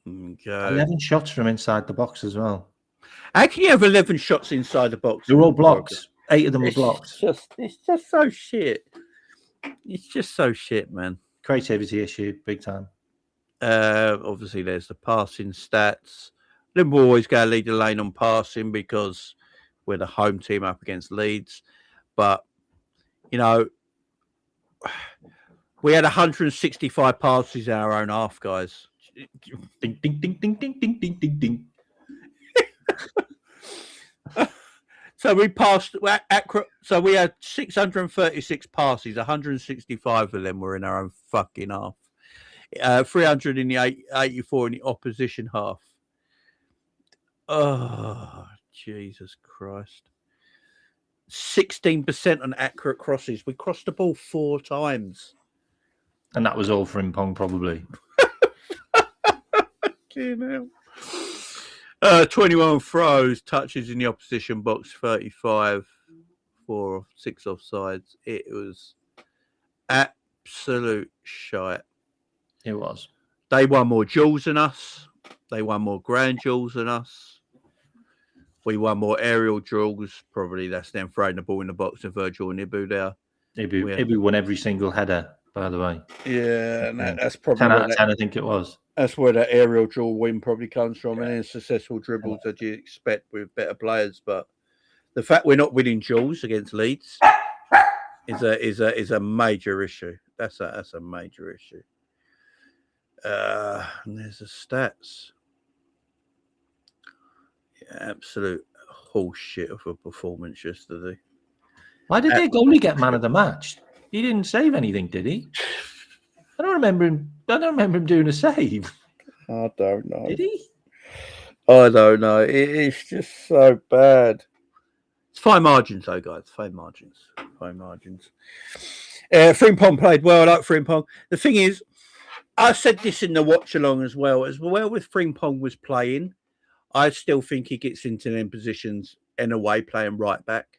Okay. 11 shots from inside the box as well. How can you have 11 shots inside the box? They're all blocked. 8 of them were blocked. It's just so shit. It's just so shit, man. Creativity issue, big time. Obviously, there's the passing stats. Liverpool always go lead the lane on passing because we're the home team up against Leeds. But, we had 165 passes in our own half, guys. Ding, ding, ding, ding, ding, ding, ding, ding, ding. So we passed accurate. So we had 636 passes. 165 of them were in our own fucking half. 300 in the 84 in the opposition half. Oh, Jesus Christ. 16% on accurate crosses. We crossed the ball 4 times. And that was all for Impong, probably. 21 throws, touches in the opposition box, 35, 4 or 6 offsides. It was absolute shite. It was. They won more duels than us. They won more grand duels than us. We won more aerial duels. Probably that's them throwing the ball in the box and Virgil and Ibu there. Ibu won every single header, by the way. Yeah, and that's probably 10 out of 10, I think it was. That's where that aerial duel win probably comes from, and then successful dribbles that you expect with better players. But the fact we're not winning duels against Leeds is a major issue. That's a major issue. And there's the stats. Yeah, absolute horseshit of a performance yesterday. Why did their goalie get man of the match? He didn't save anything, did he? I don't remember him doing a save. I don't know. Did he? I don't know. It's just so bad. It's fine margins, though, guys. Fine margins. Frimpong played well. I like Frimpong. The thing is, I said this in the watch along as well with Frimpong was playing. I still think he gets into them positions in a way playing right back.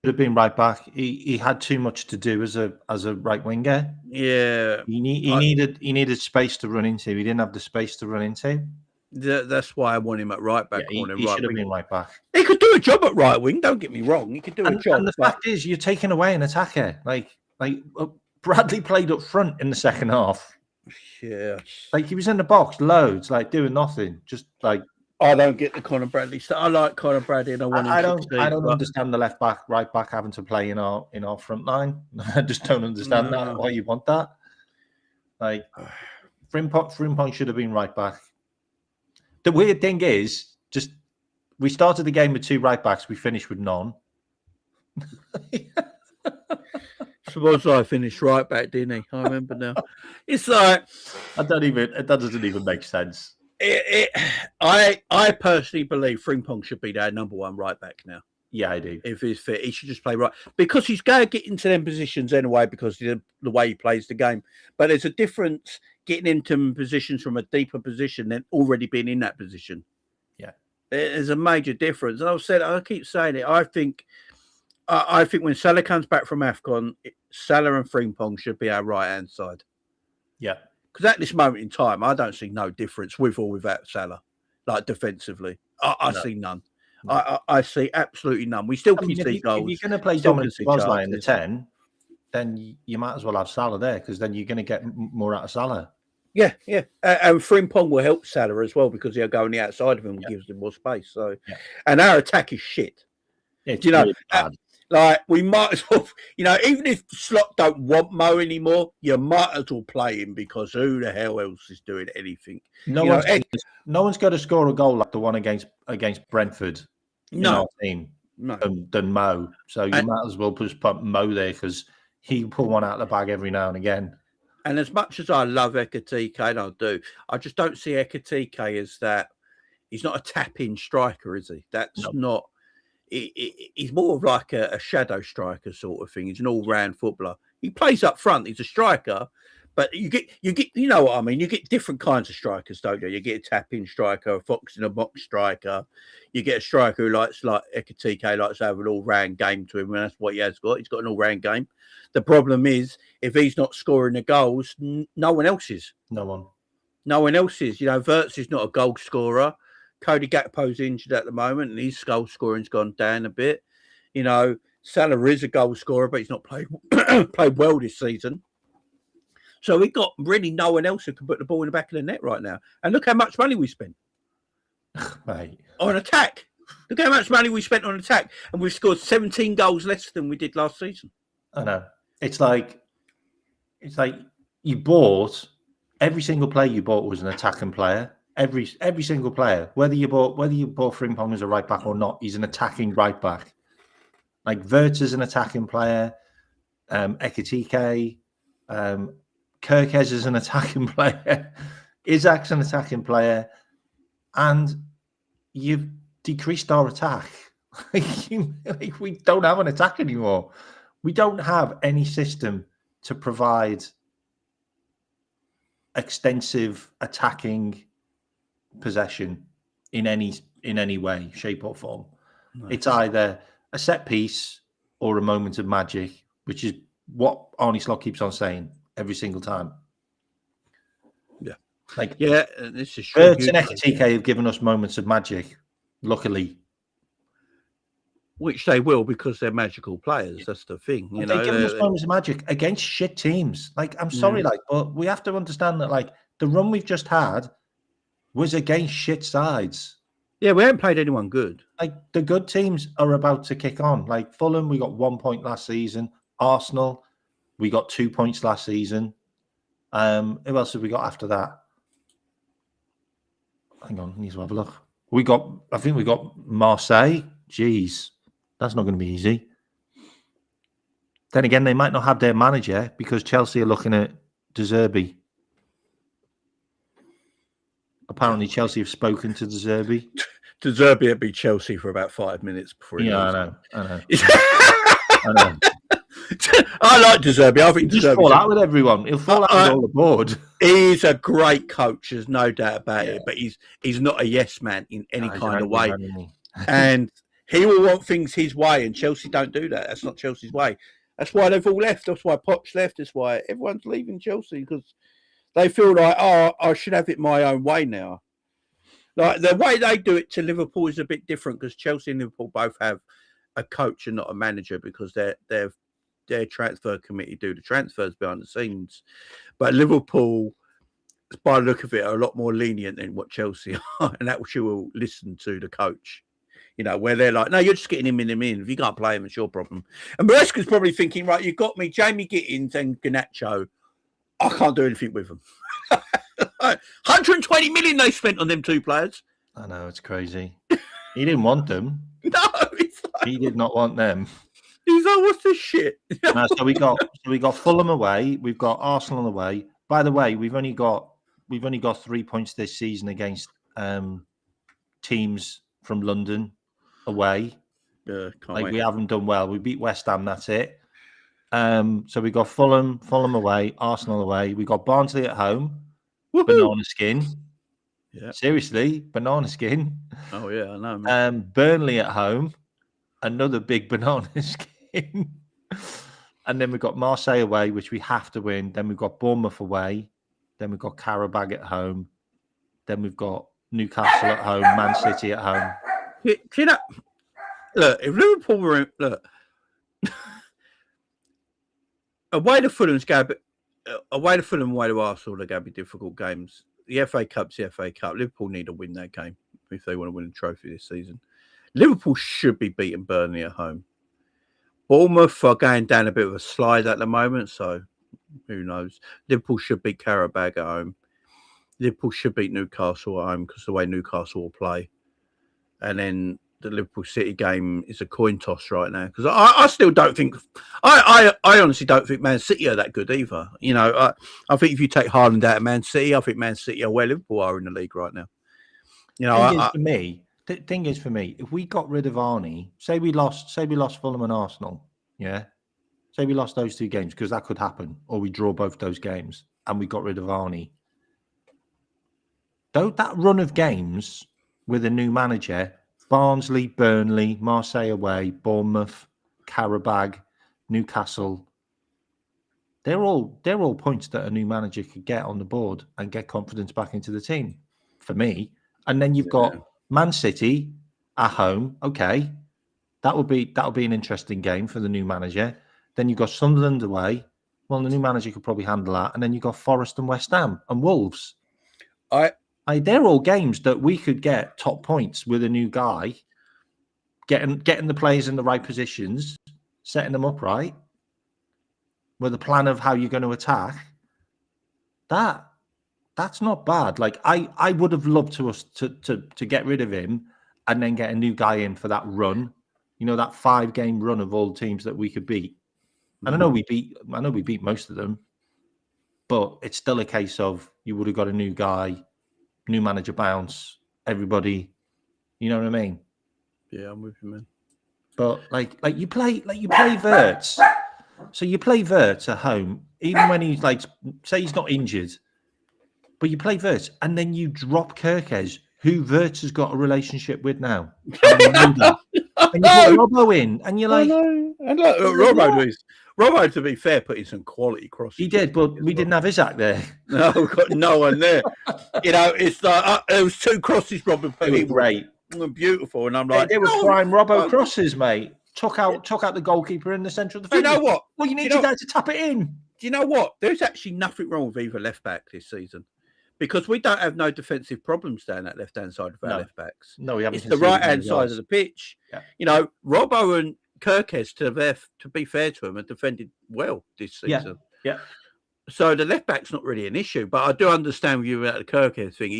Could have been right back. He had too much to do as a right winger. Yeah, he needed space to run into. He didn't have the space to run into. That's why I want him at right back. He should have been right back. He could do a job at right wing. Don't get me wrong. He could do a job. And the fact is, you're taking away an attacker. Like Bradley played up front in the second half. Yeah, like he was in the box loads, like doing nothing, just like. I don't get the Conor Bradley stuff. I like Conor Bradley, and I don't understand the left back, right back having to play in our front line. I just don't understand that. Why you want that? Like Frimpong should have been right back. The weird thing is, just we started the game with 2 right backs, we finished with none. Suppose I finished right back, didn't he? I remember now. It's like that doesn't even make sense. I personally believe Frimpong should be their number 1 right back now. Yeah, I do. If he's fit, he should just play right because he's going to get into them positions anyway because of the way he plays the game. But there's a difference getting into positions from a deeper position than already being in that position. Yeah, there's a major difference. And I keep saying it. I think when Salah comes back from AFCON, Salah and Frimpong should be our right hand side. Yeah. Because at this moment in time, I don't see no difference with or without Salah, like defensively. I see none. No. I see absolutely none. We still concede goals. If you're going to play Dominic Szoboszlai in the 10, then you might as well have Salah there because then you're going to get more out of Salah. Yeah. And Frimpong will help Salah as well because he'll go on the outside of him and gives him more space. So, and our attack is shit. It's really bad. Like we might as well, even if Slot don't want Mo anymore, you might as well play him because who the hell else is doing anything? No one's got to score a goal like the one against Brentford. No, than Mo. So you might as well just put Mo there because he pull one out of the bag every now and again. And as much as I love Ekitike, and I just don't see Ekitike as that. He's not a tap-in striker, is he? That's not. He's more of like a shadow striker sort of thing. He's an all-round footballer. He plays up front. He's a striker, but you get, you know what I mean? You get different kinds of strikers, don't you? You get a tap-in striker, a fox in a box striker. You get a striker who likes, like Ekitike, likes to have an all-round game to him, and that's what he has got. He's got an all-round game. The problem is, if he's not scoring the goals, no one else is. No one else is. Wirtz is not a goal scorer. Cody Gakpo's injured at the moment, and his goal scoring's gone down a bit. Salah is a goal scorer, but he's not played well this season. So we've got really no one else who can put the ball in the back of the net right now. And look how much money we spent on attack. Look how much money we spent on attack, and we've scored 17 goals less than we did last season. I know. It's like you bought every single player you bought was an attacking player. Every single player, whether you bought Frimpong as a right back or not, he's an attacking right back. Like Wirtz is an attacking player, Ekitike, Kirkez is an attacking player. Isaac's an attacking player. And you've decreased our attack. Like, we don't have an attack anymore. We don't have any system to provide extensive attacking possession in any way, shape, or form. Nice. It's either a set piece or a moment of magic, which is what Arnie Slot keeps on saying every single time. Yeah. Like, yeah, this is true. Birds and Ekitike have given us moments of magic, luckily. Which they will, because they're magical players. That's the thing. You know, they give us moments of magic against shit teams. Like, I'm sorry, but we have to understand that, like, the run we've just had was against shit sides. Yeah, we haven't played anyone good. Like, the good teams are about to kick on. Like, Fulham, we got 1 point last season. Arsenal, we got 2 points last season. Who else have we got after that? Hang on, I need to have a look. I think we got Marseille. Jeez, that's not going to be easy. Then again, they might not have their manager because Chelsea are looking at De Zerbi. Apparently, Chelsea have spoken to De Zerbi. De Zerbi would be Chelsea for about 5 minutes before he leaves. I know. I know. I like De Zerbi. I think He'll just fall out with everyone. He'll fall out with all the board. He's a great coach, there's no doubt about it. But he's not a yes man in any kind of way. And he will want things his way, and Chelsea don't do that. That's not Chelsea's way. That's why they've all left. That's why Poch left. That's why everyone's leaving Chelsea, because they feel like, I should have it my own way now. Like, the way they do it to Liverpool is a bit different, because Chelsea and Liverpool both have a coach and not a manager, because their transfer committee do the transfers behind the scenes. But Liverpool, by the look of it, are a lot more lenient than what Chelsea are, and that will listen to the coach. You know, where they're like, no, you're just getting him in. If you can't play him, it's your problem. And Maresca's probably thinking, right, you've got me, Jamie Gittins and Garnacho. I can't do anything with them. 120 million they spent on them two players. I know, it's crazy. He didn't want them. No, he did not want them. He's like, what's this shit? No, so we got Fulham away. We've got Arsenal away. By the way, we've only got 3 points this season against teams from London away. We haven't done well. We beat West Ham. That's it. So we got Fulham away, Arsenal away. We got Barnsley at home. Woo-hoo! Banana skin. Yeah. Seriously, banana skin. Oh yeah, I know. Man. Burnley at home. Another big banana skin. And then we've got Marseille away, which we have to win. Then we've got Bournemouth away. Then we've got Karabag at home. Then we've got Newcastle at home, Man City at home. You know, look, if Liverpool were away to Fulham's going, but away to Fulham, away to Arsenal, they're going to be difficult games. The FA Cup's the FA Cup. Liverpool need to win that game if they want to win a trophy this season. Liverpool should be beating Burnley at home. Bournemouth are going down a bit of a slide at the moment, so who knows? Liverpool should beat Karabag at home. Liverpool should beat Newcastle at home because the way Newcastle will play. And then the Liverpool City game is a coin toss right now, because I still don't think I honestly don't think Man City are that good either. You know, I think if you take Haaland out of Man City, I think Man City are where Liverpool are in the league right now. You know, the thing is for me, if we got rid of Arnie, say we lost Fulham and Arsenal, yeah, say we lost those two games, because that could happen, or we draw both those games, and we got rid of Arnie. Though that run of games with a new manager. Barnsley, Burnley, Marseille away, Bournemouth, Karabag, Newcastle. They're all points that a new manager could get on the board and get confidence back into the team, for me. And then you've got Man City at home. Okay, that'll be an interesting game for the new manager. Then you've got Sunderland away. Well, the new manager could probably handle that. And then you've got Forest and West Ham and Wolves. They're all games that we could get top points with a new guy, getting the players in the right positions, setting them up right, with a plan of how you're going to attack. That's not bad. Like, I would have loved to get rid of him and then get a new guy in for that run. You know, that 5-game run of all teams that we could beat. And I know we beat most of them. But it's still a case of you would have got a new guy, new manager bounce, everybody. You know what I mean? Yeah, I'm with you, man. But like you play Wirtz. So you play Wirtz at home, even when he's like, say he's not injured, but you play Wirtz, and then you drop Kirkes, who Wirtz has got a relationship with now. And we know that. And you put Robbo in, and you're like, and look, Robbo, to be fair, put in some quality crosses. he did, but we didn't have Isaac there. No, we've got no one there. It's like there was 2 crosses Robbo put They were in. great. Beautiful, and I'm like, They were prime Robbo crosses, mate. Took out the goalkeeper in the centre of the field. You know what? Well, you need a guy to tap it in. Do you know what? There's actually nothing wrong with either left back this season, because we don't have no defensive problems down that left hand side of our left backs. No, we haven't. It's the right hand side of the pitch. Yeah. Robbo and Kirkes, to be fair to him, have defended well this season. Yeah. So the left back's not really an issue, but I do understand with you about the Kirkes thing.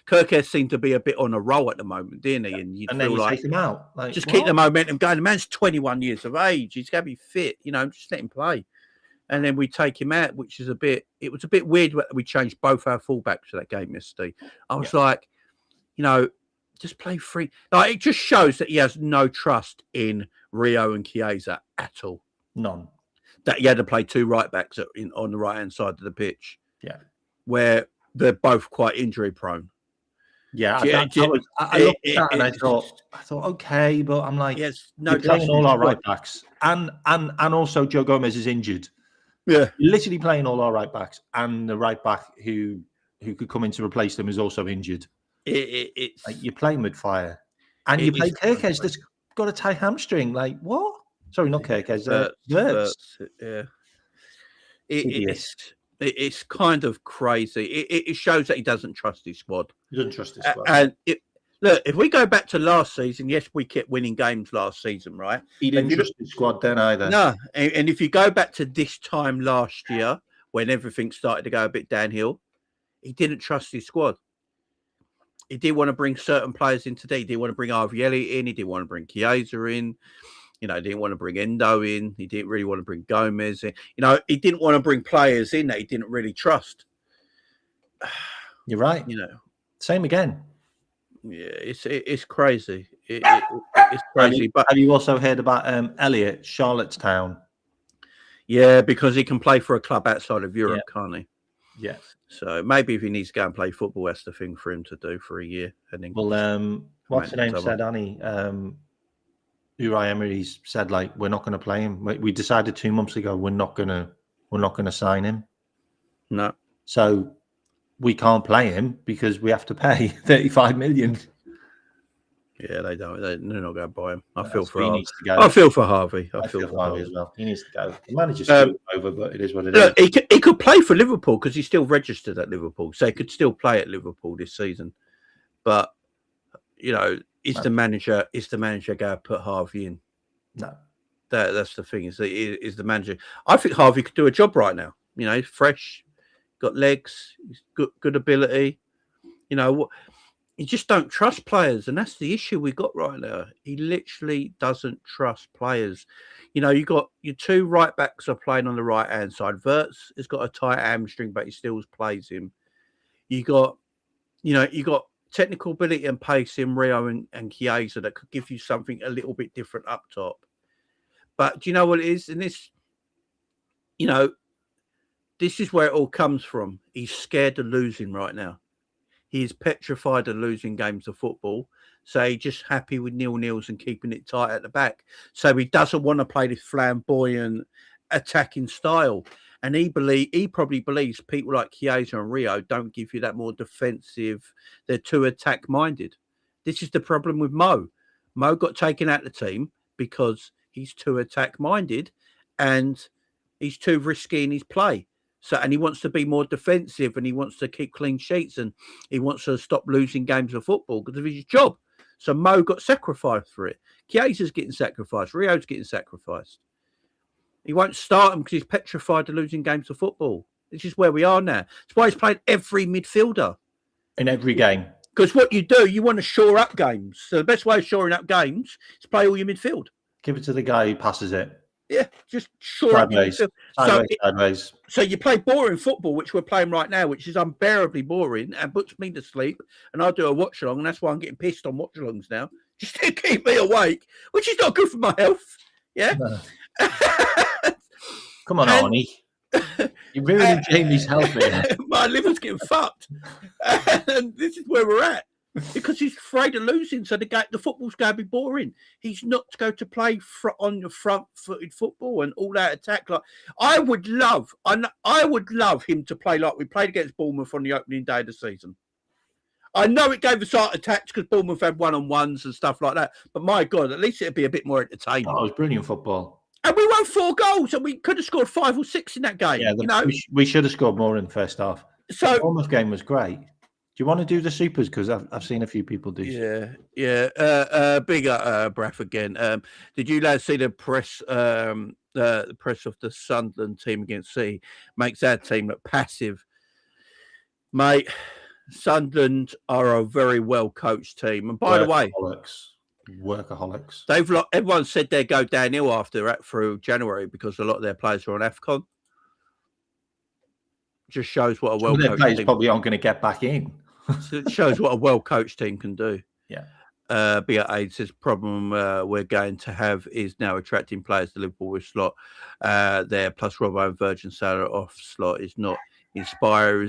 Kirkes seemed to be a bit on a roll at the moment, didn't he? And then you take him out. Keep the momentum going. The man's 21 years of age. He's got to be fit. Just let him play. And then we take him out, which is it was a bit weird that we changed both our fullbacks for that game yesterday. I was like, just play free. Like, it just shows that he has no trust in Rio and Chiesa at all. None. That he had to play 2 right backs on the right hand side of the pitch. Yeah. Where they're both quite injury prone. Yeah. I looked at that and I thought, okay, but I'm like, yes, no, you're playing all our right backs. And also Joe Gomez is injured. Yeah. You're literally playing all our right backs, and the right back who could come in to replace them is also injured. It's like you're playing with fire. And you play Kirkes that's got a tight hamstring. Like, what? Sorry, not Kirkes. Wirtz. Yeah. It's kind of crazy. It shows that he doesn't trust his squad. He doesn't trust his squad. And look, if we go back to last season, yes, we kept winning games last season, right? He didn't trust his squad then either. No. And if you go back to this time last year, when everything started to go a bit downhill, he didn't trust his squad. He didn't want to bring certain players in today. He didn't want to bring Arvieli in. He didn't want to bring Chiesa in. He didn't want to bring Endo in. He didn't really want to bring Gomez in. He didn't want to bring players in that he didn't really trust. You're right. Same again. Yeah, it's crazy. It's crazy. But have you also heard about Elliott, Charlottetown? Yeah, because he can play for a club outside of Europe, can't he? Yeah. So maybe if he needs to go and play football, that's the thing for him to do for a year. And then what's the name said, Annie? Uri Emery's said, like, we're not going to play him. We decided 2 months ago we're not going to sign him. No. So we can't play him because we have to pay 35 million. Yeah, they're not going to buy him. I feel for Harvey. I feel for Harvey. I feel for Harvey as well. He needs to go. The manager's still over, but it is what it is. He could play for Liverpool because he's still registered at Liverpool, so he could still play at Liverpool this season. But is the manager going to put Harvey in? No. That's the thing. Is the manager? I think Harvey could do a job right now. He's fresh, got legs, he's good ability. You just don't trust players, and that's the issue we got right now. He literally doesn't trust players. You got your 2 right backs are playing on the right hand side. Wirtz has got a tight hamstring, but he still plays him. You got technical ability and pace in Rio and Chiesa that could give you something a little bit different up top. But do you know what it is? And this, this is where it all comes from. He's scared of losing right now. He is petrified of losing games of football. So he's just happy with 0-0s and keeping it tight at the back. So he doesn't want to play this flamboyant attacking style. And he probably believes people like Chiesa and Rio don't give you that more defensive. They're too attack-minded. This is the problem with Mo. Mo got taken out of the team because he's too attack-minded and he's too risky in his play. And he wants to be more defensive and he wants to keep clean sheets and he wants to stop losing games of football because of his job. So Mo got sacrificed for it. Chiesa's getting sacrificed. Rio's getting sacrificed. He won't start him because he's petrified of losing games of football. This is where we are now. That's why he's played every midfielder. In every game. Because what you do, you want to shore up games. So the best way of shoring up games is play all your midfield. Give it to the guy who passes it. Yeah, just shore up your Sideways, midfield. sideways. So you play boring football, which we're playing right now, which is unbearably boring and puts me to sleep. And I do a watch along, and that's why I'm getting pissed on watch alongs now, just to keep me awake, which is not good for my health. Yeah. No. Come on, Arnie. You're ruining Jamie's health here. My liver's getting fucked. And this is where we're at. Because he's afraid of losing, so the football's going to be boring. He's not going to play on the front-footed football and all that attack. Like I would love him to play like we played against Bournemouth on the opening day of the season. I know it gave us heart attacks because Bournemouth had one-on-ones and stuff like that. But my God, at least it'd be a bit more entertaining. Oh, it was brilliant football. And we won 4 goals, and we could have scored 5 or 6 in that game. Yeah, we should have scored more in the first half. So the Bournemouth game was great. Do you want to do the supers? Because I've seen a few people do. Yeah. Big up, Braff again. Did you lads see the press? The press of the Sunderland team against City makes our team look passive, mate. Sunderland are a very well coached team, and by the way, workaholics. Everyone said they'd go downhill through January because a lot of their players are on AFCON. Just shows what a well coached players team probably aren't going to get back in. So it shows what a well-coached team can do. Yeah. BA says problem we're going to have is now attracting players to Liverpool with slot there. Plus, Robbo and Virgin Salah off slot is not inspiring.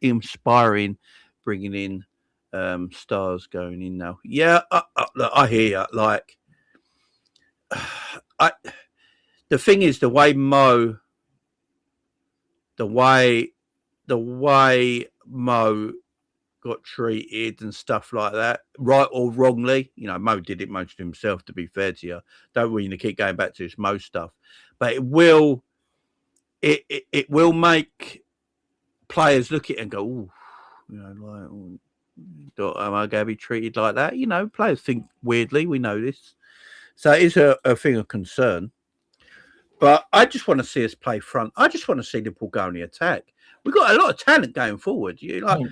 Inspiring, bringing in stars going in now. Yeah, I hear you. Like, the thing is, the way Mo got treated and stuff like that, right or wrongly. Mo did it most of himself, to be fair to you. Don't really keep going back to this Mo stuff. But it will make players look at it and go, am I going to be treated like that? Players think weirdly, we know this. So it is a thing of concern. But I just want to see us play front. I just want to see Liverpool go on the attack. We've got a lot of talent going forward.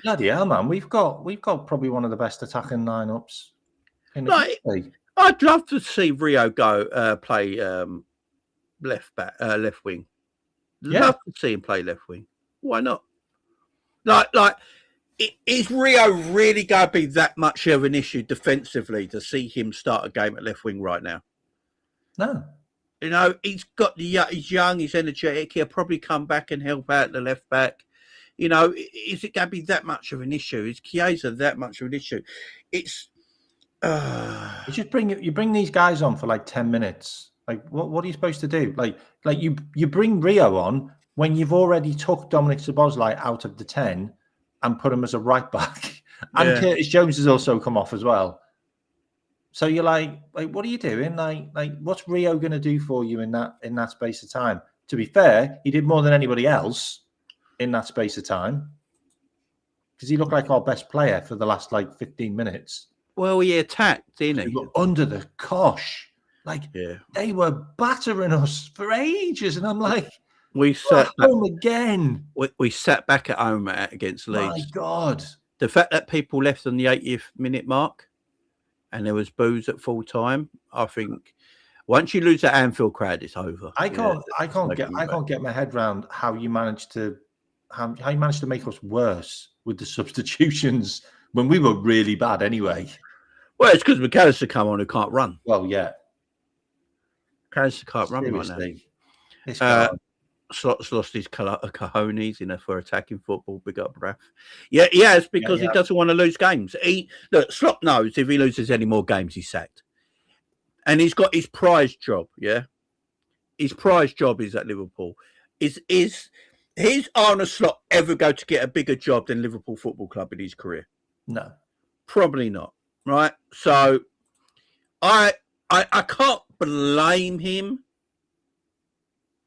Bloody hell, man! We've got probably one of the best attacking lineups in the country. I'd love to see Rio go play left wing. Love to see him play left wing. Why not? Is Rio really going to be that much of an issue defensively to see him start a game at left wing right now? No. He's he's young, he's energetic. He'll probably come back and help out the left back. Is it going to be that much of an issue? Is Chiesa that much of an issue? It's you just bring these guys on for like 10 minutes. Like what are you supposed to do? Like you bring Rio on when you've already took Dominic Szoboszlai out of the 10 and put him as a right back, and Curtis Jones has also come off as well. So you're like, what are you doing? Like, what's Rio going to do for you in that space of time? To be fair, he did more than anybody else in that space of time because he looked like our best player for the last 15 minutes. Well, he attacked, didn't he? We were under the cosh. They were battering us for ages, and I'm like, we sat home again. We sat back at home against Leeds. My God, the fact that people left on the 80th minute mark. And there was boos at full time. I think once you lose that Anfield crowd, it's over. I can't get my head around how you managed to make us worse with the substitutions when we were really bad anyway. Well, it's because McAllister come on who can't run. Well, yeah, McAllister can't run right now. Slot's lost his cojones for attacking football. Big up, Braff. Yeah, it's because he doesn't want to lose games. Slot knows if he loses any more games, he's sacked. And he's got his prize job, yeah? His prize job is at Liverpool. Is Arne Slot ever going to get a bigger job than Liverpool Football Club in his career? No. Probably not, right? So I can't blame him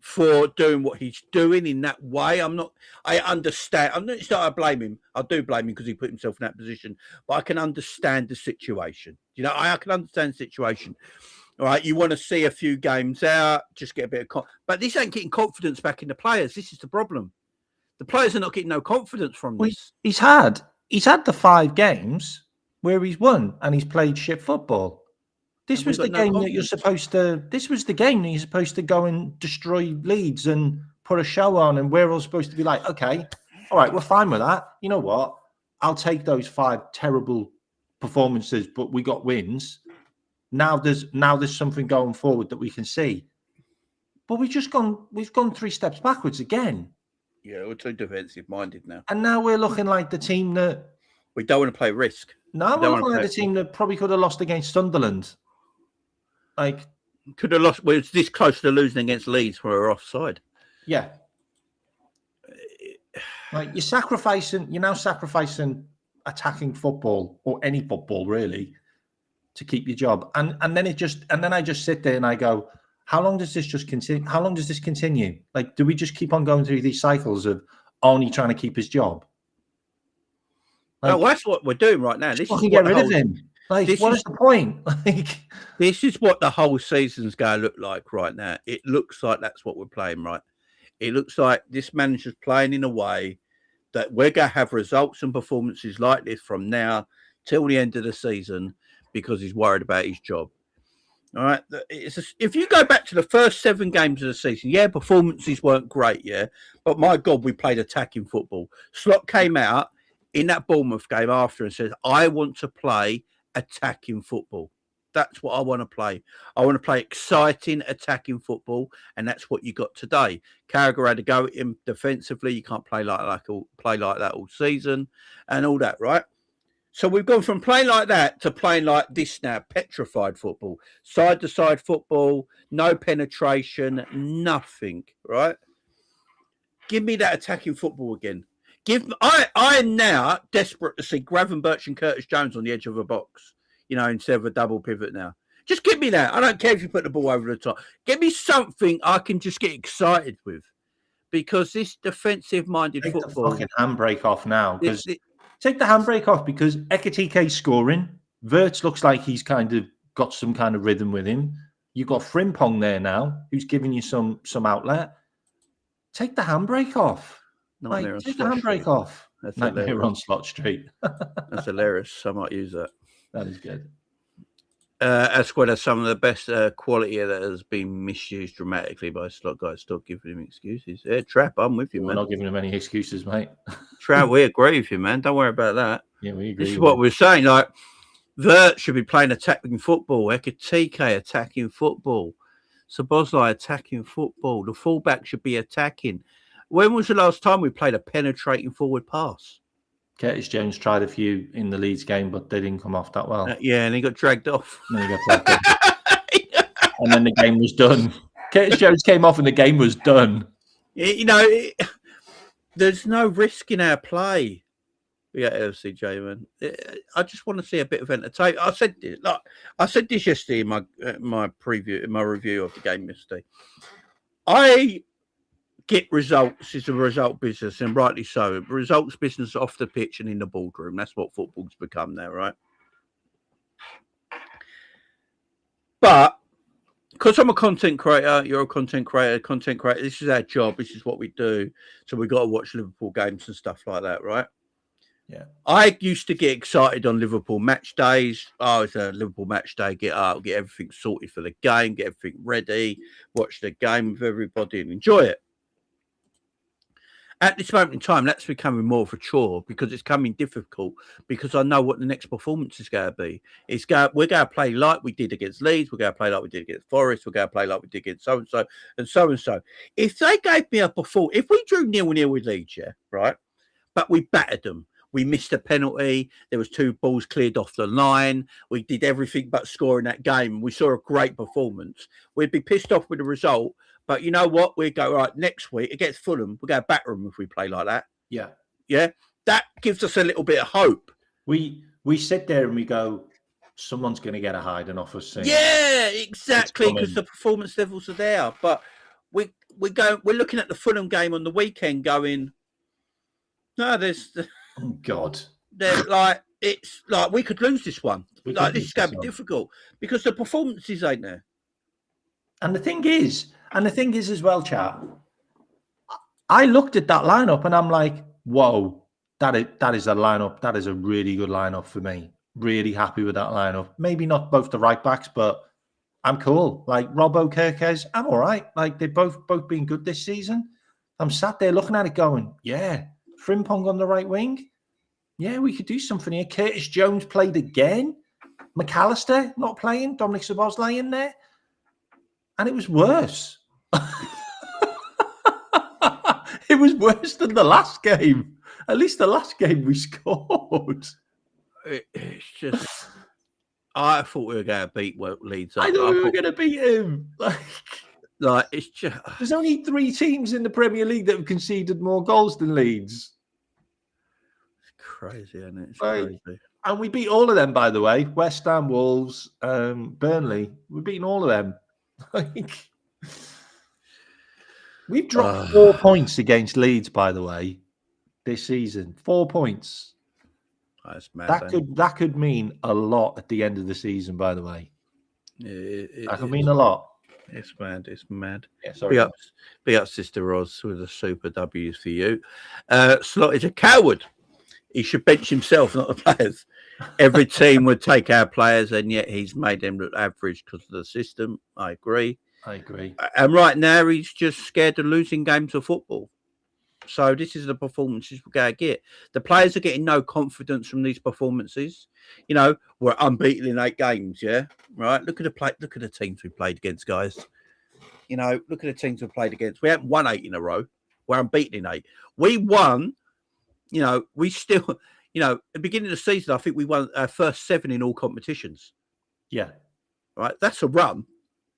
for doing what he's doing in that way. I understand. It's not I blame him. I do blame him because he put himself in that position. But I can understand the situation. I can understand the situation. All right, you want to see a few games out, just get a bit of but this ain't getting confidence back in the players. This is the problem. The players are not getting no confidence from this. He's had the 5 games where he's won and he's played shit football. This was the game that you're supposed to. This was the game that you're supposed to go and destroy Leeds and put a show on, and we're all supposed to be like, okay, all right, we're fine with that. You know what? I'll take those 5 terrible performances, but we got wins. Now there's something going forward that we can see. But we've gone 3 steps backwards again. Yeah, we're too defensive minded now. And now we're looking like the team that we don't want to play risk. No, we're looking like the team that probably could have lost against Sunderland. Like could have lost. We're this close to losing against Leeds where we're offside. Yeah. Like you're now sacrificing attacking football or any football really to keep your job. And then I just sit there and I go, how long does this just continue? How long does this continue? Like, do we just keep on going through these cycles of only trying to keep his job? Like, no, that's what we're doing right now. This fucking get rid of him. Like, what is the point? Like, this is what the whole season's going to look like right now. It looks like that's what we're playing, right? It looks like this manager's playing in a way that we're going to have results and performances like this from now till the end of the season because he's worried about his job. All right. If you go back to the first 7 games of the season, yeah, performances weren't great, yeah. But my God, we played attacking football. Slot came out in that Bournemouth game after and said, I want to play attacking football. That's what I want to play. I want to play exciting attacking football, and that's what you got today. Carragher had to go at him defensively. You can't play like that all season and all that, right? So we've gone from playing like that to playing like this now, petrified football, side-to-side football, no penetration, nothing, right? Give me that attacking football again. I am now desperate to see Gravenberch and Curtis Jones on the edge of a box, instead of a double pivot now. Just give me that. I don't care if you put the ball over the top. Give me something I can just get excited with. Because this defensive-minded football... Take the fucking handbrake off now. Take the handbrake off because Ekitike's scoring. Wirtz looks like he's kind of got some kind of rhythm with him. You've got Frimpong there now, who's giving you some outlet. Take the handbrake off. Take the handbrake off. That's Nightmare on Slot Street. That's hilarious. I might use that. That is good. As well as some of the best quality that has been misused dramatically by slot guys. Stop giving him excuses. Yeah, Trap, I'm with you, man. We're not giving him any excuses, mate. Trap, we agree with you, man. Don't worry about that. Yeah, we agree. This is what we're saying. Like, Wirtz should be playing attacking football. Ekitike attacking football. Szoboszlai attacking football. The fullback should be attacking. When was the last time we played a penetrating forward pass? Curtis Jones tried a few in the Leeds game, but they didn't come off that well. Yeah, and he got dragged off. And then the game was done. Curtis Jones came off and the game was done. There's no risk in our play. Yeah, LCJ, man. I just want to see a bit of entertainment. I said this yesterday in my review of the game yesterday. I get results. It's a result business, and rightly so. Results business off the pitch and in the boardroom. That's what football's become now, right? But because I'm a content creator, you're a content creator. This is our job. This is what we do. So we got to watch Liverpool games and stuff like that, right? Yeah. I used to get excited on Liverpool match days. Oh, it's a Liverpool match day. Get up, get everything sorted for the game, get everything ready, watch the game with everybody and enjoy it. At this moment in time, that's becoming more of a chore because it's becoming difficult because I know what the next performance is going to be. We're going to play like we did against Leeds. We're going to play like we did against Forest. We're going to play like we did against so-and-so and so-and-so. If they gave me a performance, if we drew 0-0 with Leeds, yeah, right, but we battered them. We missed a penalty. There was 2 balls cleared off the line. We did everything but score in that game. We saw a great performance. We'd be pissed off with the result. But you know what? We go, right, next week against Fulham, we'll go batter them if we play like that. Yeah. Yeah. That gives us a little bit of hope. We sit there and we go, someone's going to get a hiding off us soon. Yeah, exactly, because the performance levels are there. But we're looking at the Fulham game on the weekend going, no, oh, God. It's like we could lose this one. This is going to be difficult because the performances ain't there. And the thing is as well, chat, I looked at that lineup and I'm like, whoa, that is a lineup. That is a really good lineup for me. really happy with that lineup. Maybe not both the right backs, but I'm cool. Like Robbo, Kirkes, I'm all right. Like they've both been good this season. I'm sat there looking at it going, yeah, Frimpong on the right wing. Yeah, we could do something here. Curtis Jones played again. McAllister not playing. Dominic Szoboszlai in there. And it was worse. It was worse than the last game. At least the last game we scored. It's just... I thought we were going to beat Leeds. I thought we were going to beat him. Like, it's just... There's only 3 teams in the Premier League that have conceded more goals than Leeds. It's crazy, isn't it? It's Like, crazy. And we beat all of them, by the way. West Ham, Wolves, Burnley. We've beaten all of them. Like, we've dropped 4 points against Leeds, by the way, this season. 4 points. That's mad. That could mean a lot at the end of the season, by the way. That could mean a lot. It's mad. It's mad. Yeah, sorry. Be up, Sister Roz, with the super W's for you. Slot is a coward. He should bench himself, not the players. Every team would take our players, and yet he's made them look average because of the system. I agree. And right now, he's just scared of losing games of football. So this is the performances we're going to get. The players are getting no confidence from these performances. You know, we're unbeaten in 8 games, yeah? Right? Look at the teams we played against, guys. You know, look at the teams we played against. We haven't won 8 in a row. We're unbeaten in 8. We won, you know, we still, you know, at the beginning of the season, I think we won our first 7 in all competitions. Yeah. Right? That's a run.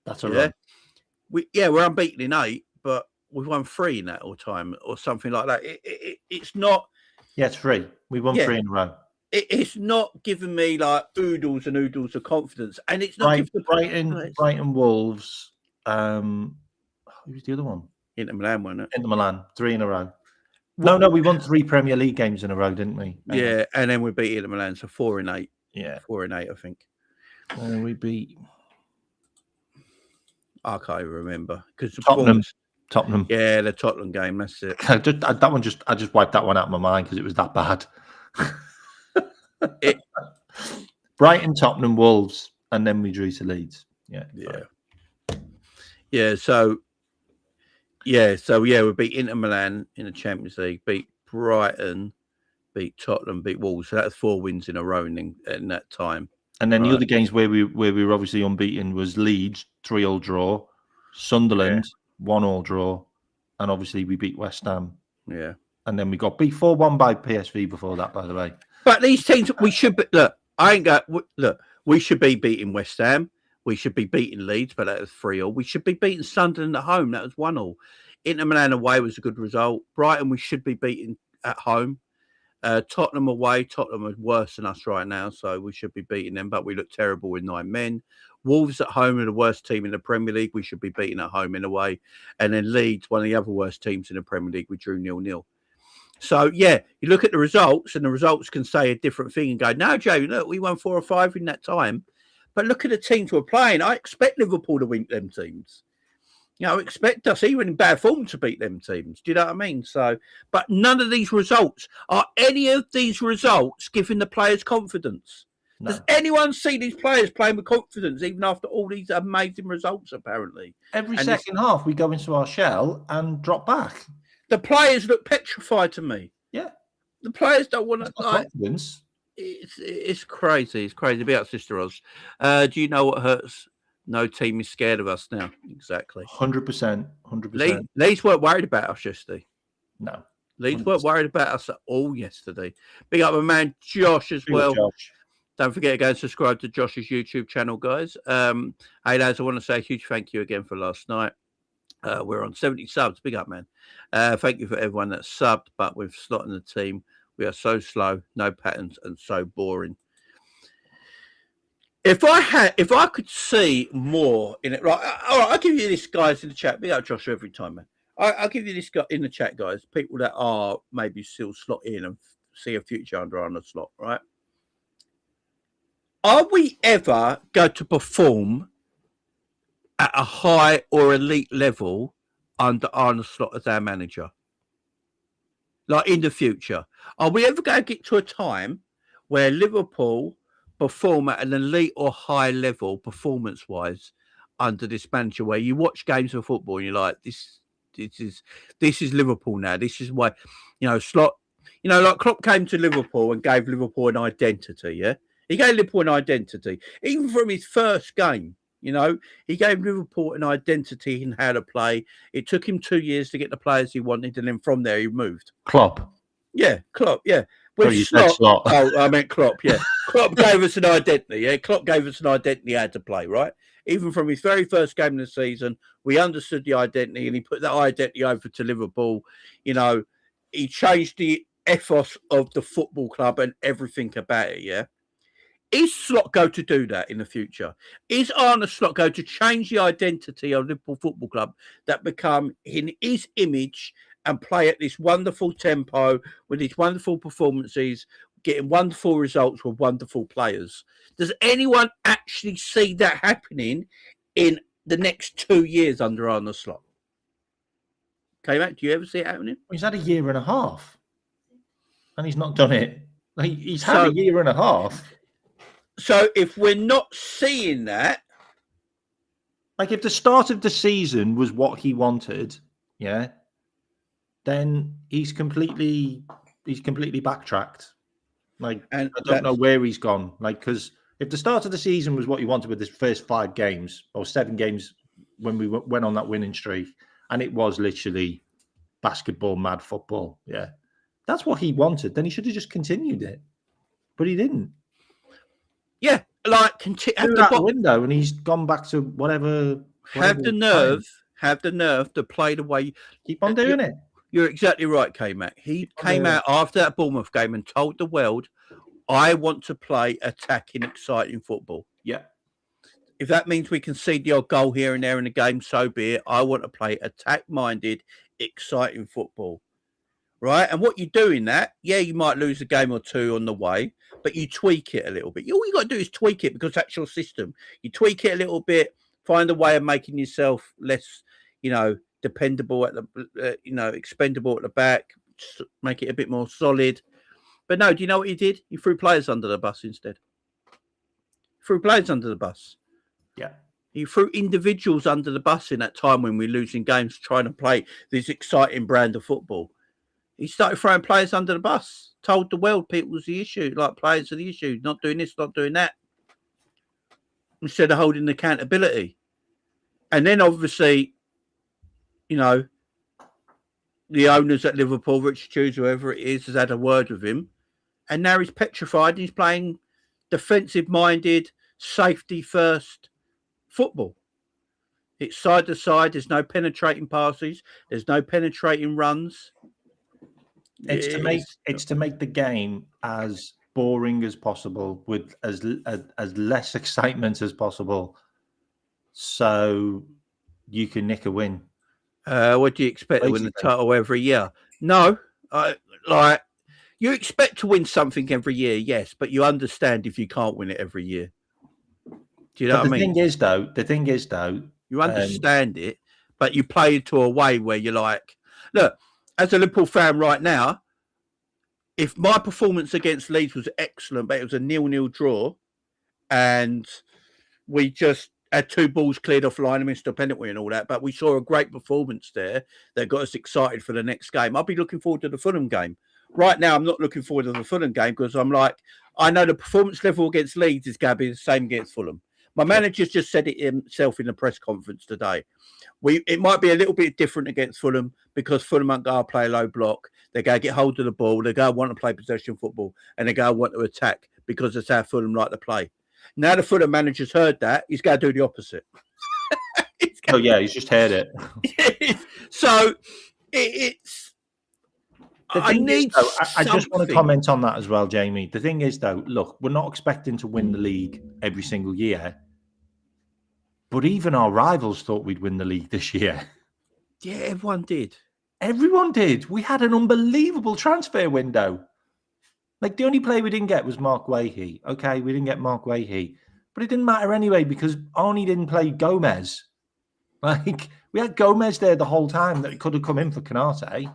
Run. We're unbeaten in 8, but we've won 3 in that all time or something like that. It's not. Yeah, it's 3. We won 3 in a row. It's not giving me like oodles and oodles of confidence, and it's not giving Brighton, Wolves. Who was the other one? Inter Milan, wasn't it? Inter Milan, 3 in a row. No, we won 3 Premier League games in a row, didn't we? Yeah, and then we beat Inter Milan, so 4 in 8. Yeah, 4 in 8, I think. We beat. I can't even remember because Tottenham. Yeah, the Tottenham game. That's it. I just wiped that one out of my mind because it was that bad. Brighton, Tottenham, Wolves, and then we drew to Leeds. So we beat Inter Milan in the Champions League, beat Brighton, beat Tottenham, beat Wolves. So that's 4 wins in a row in that time. And then the other games where we were obviously unbeaten was Leeds, 3-3 draw, Sunderland, 1-1 draw, and obviously we beat West Ham. Yeah. And then we got beat 4-1 by PSV before that, by the way. But these teams, we should be, we should be beating West Ham. We should be beating Leeds, but that was 3-3. We should be beating Sunderland at home. That was 1-1. Inter Milan away was a good result. Brighton, we should be beating at home. Tottenham away. Tottenham are worse than us right now, so we should be beating them, but we look terrible with 9 men. Wolves at home are the worst team in the Premier League. We should be beating at home in a way. And then Leeds, one of the other worst teams in the Premier League, we drew 0-0. So, yeah, you look at the results, and the results can say a different thing and go, no, Joe, look, we won 4 or 5 in that time. But look at the teams we're playing. I expect Liverpool to win them teams. You know, expect us, even in bad form, to beat them teams. Do you know what I mean? So, but none of these results, are any of these results giving the players confidence? No. Does anyone see these players playing with confidence, even after all these amazing results, apparently? Every second half, we go into our shell and drop back. The players look petrified to me. Yeah. The players don't want to... confidence. It's crazy. It's crazy. Be out, Sister Oz. Do you know what hurts? No team is scared of us now. Exactly. 100%. 100%. Leeds weren't worried about us yesterday. No. Leeds weren't worried about us at all yesterday. Big up my man Josh as well. Josh. Don't forget to go and subscribe to Josh's YouTube channel, guys. Hey, lads, I want to say a huge thank you again for last night. We're on 70 subs. Big up, man. Thank you for everyone that subbed, but with Slot in the team, we are so slow, no patterns, and so boring. If I could see more in it, right? All right, I'll give you this, guys, in the chat. Big up Joshua every time, man. I'll give you this guy in the chat, guys. People that are maybe still slot in and see a future under Arnold Slot, right? Are we ever going to perform at a high or elite level under Arnold Slot as our manager? Like in the future, are we ever going to get to a time where Liverpool perform at an elite or high level performance-wise under this manager, where you watch games of football and you're like, this is Liverpool now. This is why, Slot, like Klopp came to Liverpool and gave Liverpool an identity. Yeah, he gave Liverpool an identity, even from his first game. He gave Liverpool an identity in how to play. It took him 2 years to get the players he wanted, and then from there he moved. Klopp. Yeah, Klopp. Yeah. Oh, you said Slot. Oh, I meant Klopp. Yeah, Klopp gave us an identity. Yeah, Klopp gave us an identity how to play. Right. Even from his very first game of the season, we understood the identity, and he put that identity over to Liverpool. He changed the ethos of the football club and everything about it. Yeah. Is Slot going to do that in the future? Is Arne Slot going to change the identity of Liverpool Football Club that become in his image and play at this wonderful tempo with these wonderful performances, getting wonderful results with wonderful players? Does anyone actually see that happening in the next 2 years under Arne Slot? Okay, Matt, do you ever see it happening? He's had a year and a half, and he's not done it. He's had a year and a half. So if we're not seeing that, like if the start of the season was what he wanted, yeah, then he's completely backtracked. Like, and I don't know where he's gone. Like, because if the start of the season was what he wanted with his first 5 games or 7 games when we went on that winning streak, and it was literally basketball, mad football, yeah, that's what he wanted, then he should have just continued it. But he didn't. Yeah, like have the window, and he's gone back to whatever. Have the nerve to play the way. Keep on doing it. You're exactly right, K-Mac. He came out after that Bournemouth game and told the world, "I want to play attacking, exciting football." Yeah. If that means we can see the odd goal here and there in the game, so be it. I want to play attack-minded, exciting football. Right? And what you do in that, yeah, you might lose a game or 2 on the way, but you tweak it a little bit. All you got to do is tweak it, because that's your system. You tweak it a little bit, find a way of making yourself less, dependable at the, expendable at the back, make it a bit more solid. But no, do you know what he did? He threw players under the bus instead. Threw players under the bus. Yeah. He threw individuals under the bus in that time when we're losing games, trying to play this exciting brand of football. He started throwing players under the bus, told the world people was the issue, like players are the issue, not doing this, not doing that, instead of holding accountability. And then obviously, the owners at Liverpool, Richard Hughes, whoever it is, has had a word with him. And now he's petrified and he's playing defensive-minded, safety-first football. It's side to side. There's no penetrating passes. There's no penetrating runs. It's to make the game as boring as possible with as less excitement as possible, so you can nick a win. What do you expect to win the title every year? No, you expect to win something every year, yes, but you understand if you can't win it every year. Do you know what I mean? The thing is though, you understand it, but you play it to a way where you're like, look. As a Liverpool fan right now, if my performance against Leeds was excellent, but it was a 0-0 draw, and we just had 2 balls cleared off line and missed a penalty and all that, but we saw a great performance there that got us excited for the next game, I'll be looking forward to the Fulham game. Right now, I'm not looking forward to the Fulham game because I'm like, I know the performance level against Leeds is going to be the same against Fulham. My manager's just said it himself in the press conference today. It might be a little bit different against Fulham because Fulham aren't going to play a low block. They're going to get hold of the ball. They're going to want to play possession football, and they're going to want to attack because that's how Fulham like to play. Now the Fulham manager's heard that, he's going to do the opposite. He's just heard it. So it's... I just want to comment on that as well, Jamie. The thing is, though, look, we're not expecting to win the league every single year. But even our rivals thought we'd win the league this year. Yeah, everyone did. Everyone did. We had an unbelievable transfer window. Like, the only player we didn't get was Mark Wahey. Okay, we didn't get Mark Wahey. But it didn't matter anyway because Arnie didn't play Gomez. Like, we had Gomez there the whole time that could have come in for Canate.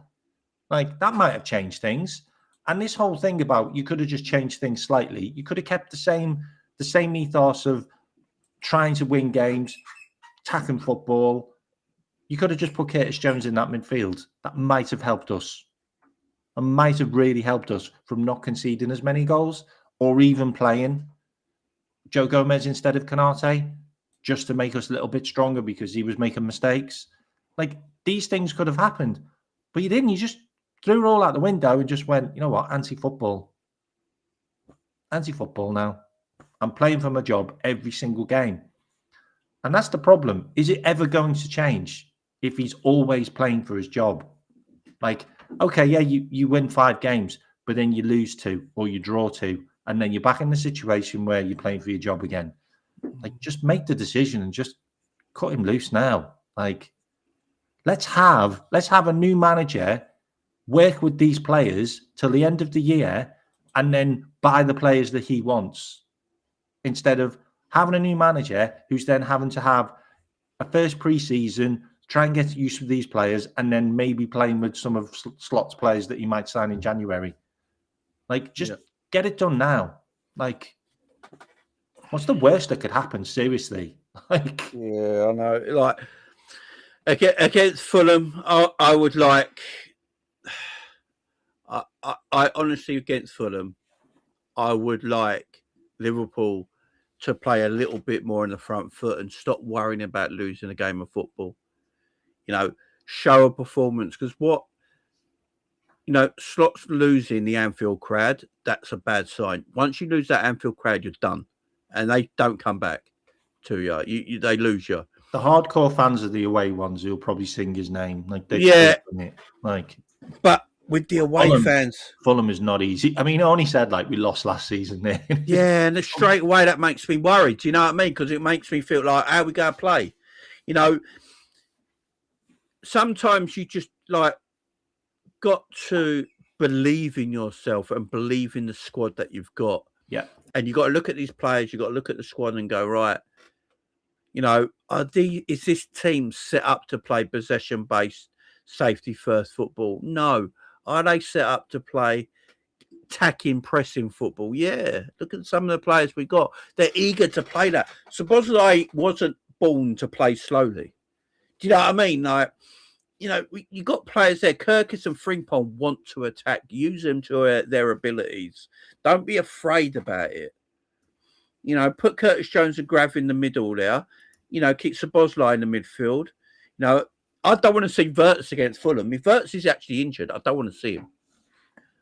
Like, that might have changed things. And this whole thing about you could have just changed things slightly. You could have kept the same ethos of trying to win games, attacking football. You could have just put Curtis Jones in that midfield. That might have helped us. And might have really helped us from not conceding as many goals or even playing Joe Gomez instead of Konate just to make us a little bit stronger because he was making mistakes. Like, these things could have happened, but you didn't. You just threw it all out the window and just went, you know what, anti-football. Anti-football now. I'm playing for my job every single game. And that's the problem. Is it ever going to change if he's always playing for his job? Like, okay, yeah, you win 5 games, but then you lose 2 or you draw 2, and then you're back in the situation where you're playing for your job again. Like, just make the decision and just cut him loose now. Like, let's have a new manager work with these players till the end of the year and then buy the players that he wants, instead of having a new manager who's then having to have a first pre-season, try and get used to these players, and then maybe playing with some of Slot's players that he might sign in January. Like, just get it done now. Like, what's the worst that could happen? Seriously. Like, yeah, I know. Like, against Fulham, I would like. I honestly, against Fulham, I would like Liverpool to play a little bit more on the front foot and stop worrying about losing a game of football. You know, show a performance, because Slot's losing the Anfield crowd, that's a bad sign. Once you lose that Anfield crowd, you're done, and they don't come back to you. They lose you. the hardcore fans of the away ones who'll probably sing his name. Like, they it. Like, but with the away fans, Fulham is not easy. I mean, I only said like we lost last season there. Yeah, and straight away that makes me worried. Do you know what I mean? Because it makes me feel like, how are we going to play? You know, sometimes you just like got to believe in yourself and believe in the squad that you've got. Yeah. And you got to look at these players, you got to look at the squad and go, right, you know, is this team set up to play possession-based, safety-first football? No. Are they set up to play attacking, pressing football? Yeah. Look at some of the players we got. They're eager to play that. Supposedly wasn't born to play slowly. Do you know what I mean? Like, you know, you got players there. Kirkus and Frimpong want to attack. Use them to their abilities. Don't be afraid about it. You know, put Curtis Jones and Grav in the middle there. You know, keep Szoboszlai in the midfield. You know, I don't want to see Wirtz against Fulham. If Wirtz is actually injured, I don't want to see him.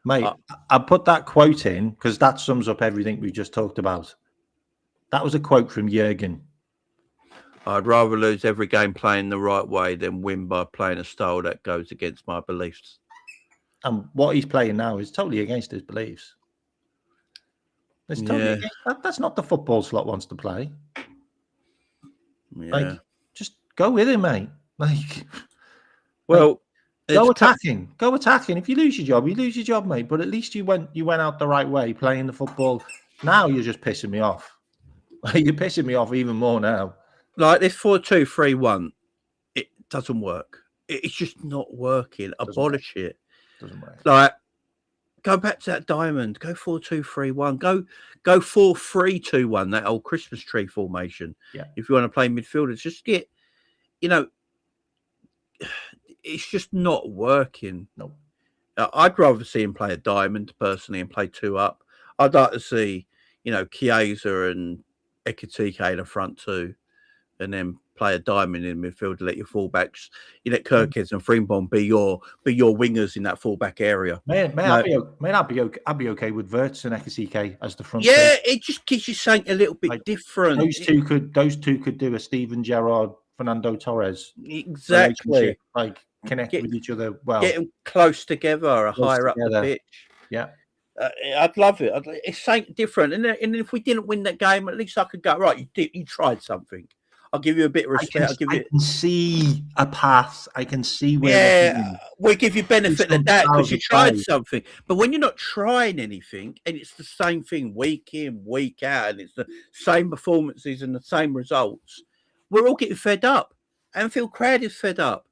Mate, I put that quote in because that sums up everything we just talked about. That was a quote from Jurgen. I'd rather lose every game playing the right way than win by playing a style that goes against my beliefs. And what he's playing now is totally against his beliefs. It's totally against, that's not the football Slot wants to play. Yeah. Like, just go with him, mate. Like, well, go attacking. Go attacking. If you lose your job, you lose your job, mate. But at least you went out the right way playing the football. Now you're just pissing me off. You're pissing me off even more now. Like this 4-2-3-1, it doesn't work. It's just not working. Abolish it. Doesn't work. Like, go back to that diamond. Go 4-2-3-1. Go 4-3-2-1. That old Christmas tree formation. Yeah. If you want to play midfielders, just get. You know, it's just not working. No. I'd rather see him play a diamond personally and play 2 up. I'd like to see, you know, Chiesa and Ekitike in the front 2. And then play a diamond in midfield to let your fullbacks, you let Kirkes and Frimpong be your wingers in that fullback area. I'd be okay with Wirtz and Ekitike as the front. Yeah, it just gives you something a little bit like, different. Those two could do a Steven Gerrard, Fernando Torres. Exactly. Like connect with each other well. Get them close together, higher up the pitch. Yeah. I'd love it. It's something different. And if we didn't win that game, at least I could go, right, you tried something. I'll give you a bit of respect. I can see a path. I can see where. We give you benefit of that because you tried something. But when you're not trying anything and it's the same thing week in, week out, and it's the same performances and the same results, we're all getting fed up. Anfield crowd is fed up.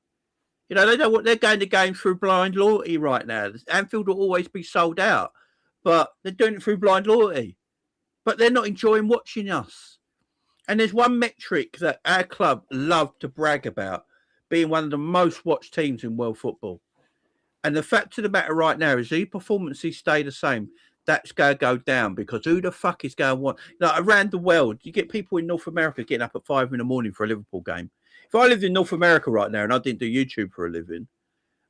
You know, they don't want they're going to game through blind loyalty right now. Anfield will always be sold out, but they're doing it through blind loyalty. But they're not enjoying watching us. And there's one metric that our club love to brag about, being one of the most watched teams in world football. And the fact of the matter right now is the performances stay the same. That's going to go down because who the fuck is going to want... Like, around the world, you get people in North America getting up at 5 a.m. for a Liverpool game. If I lived in North America right now and I didn't do YouTube for a living,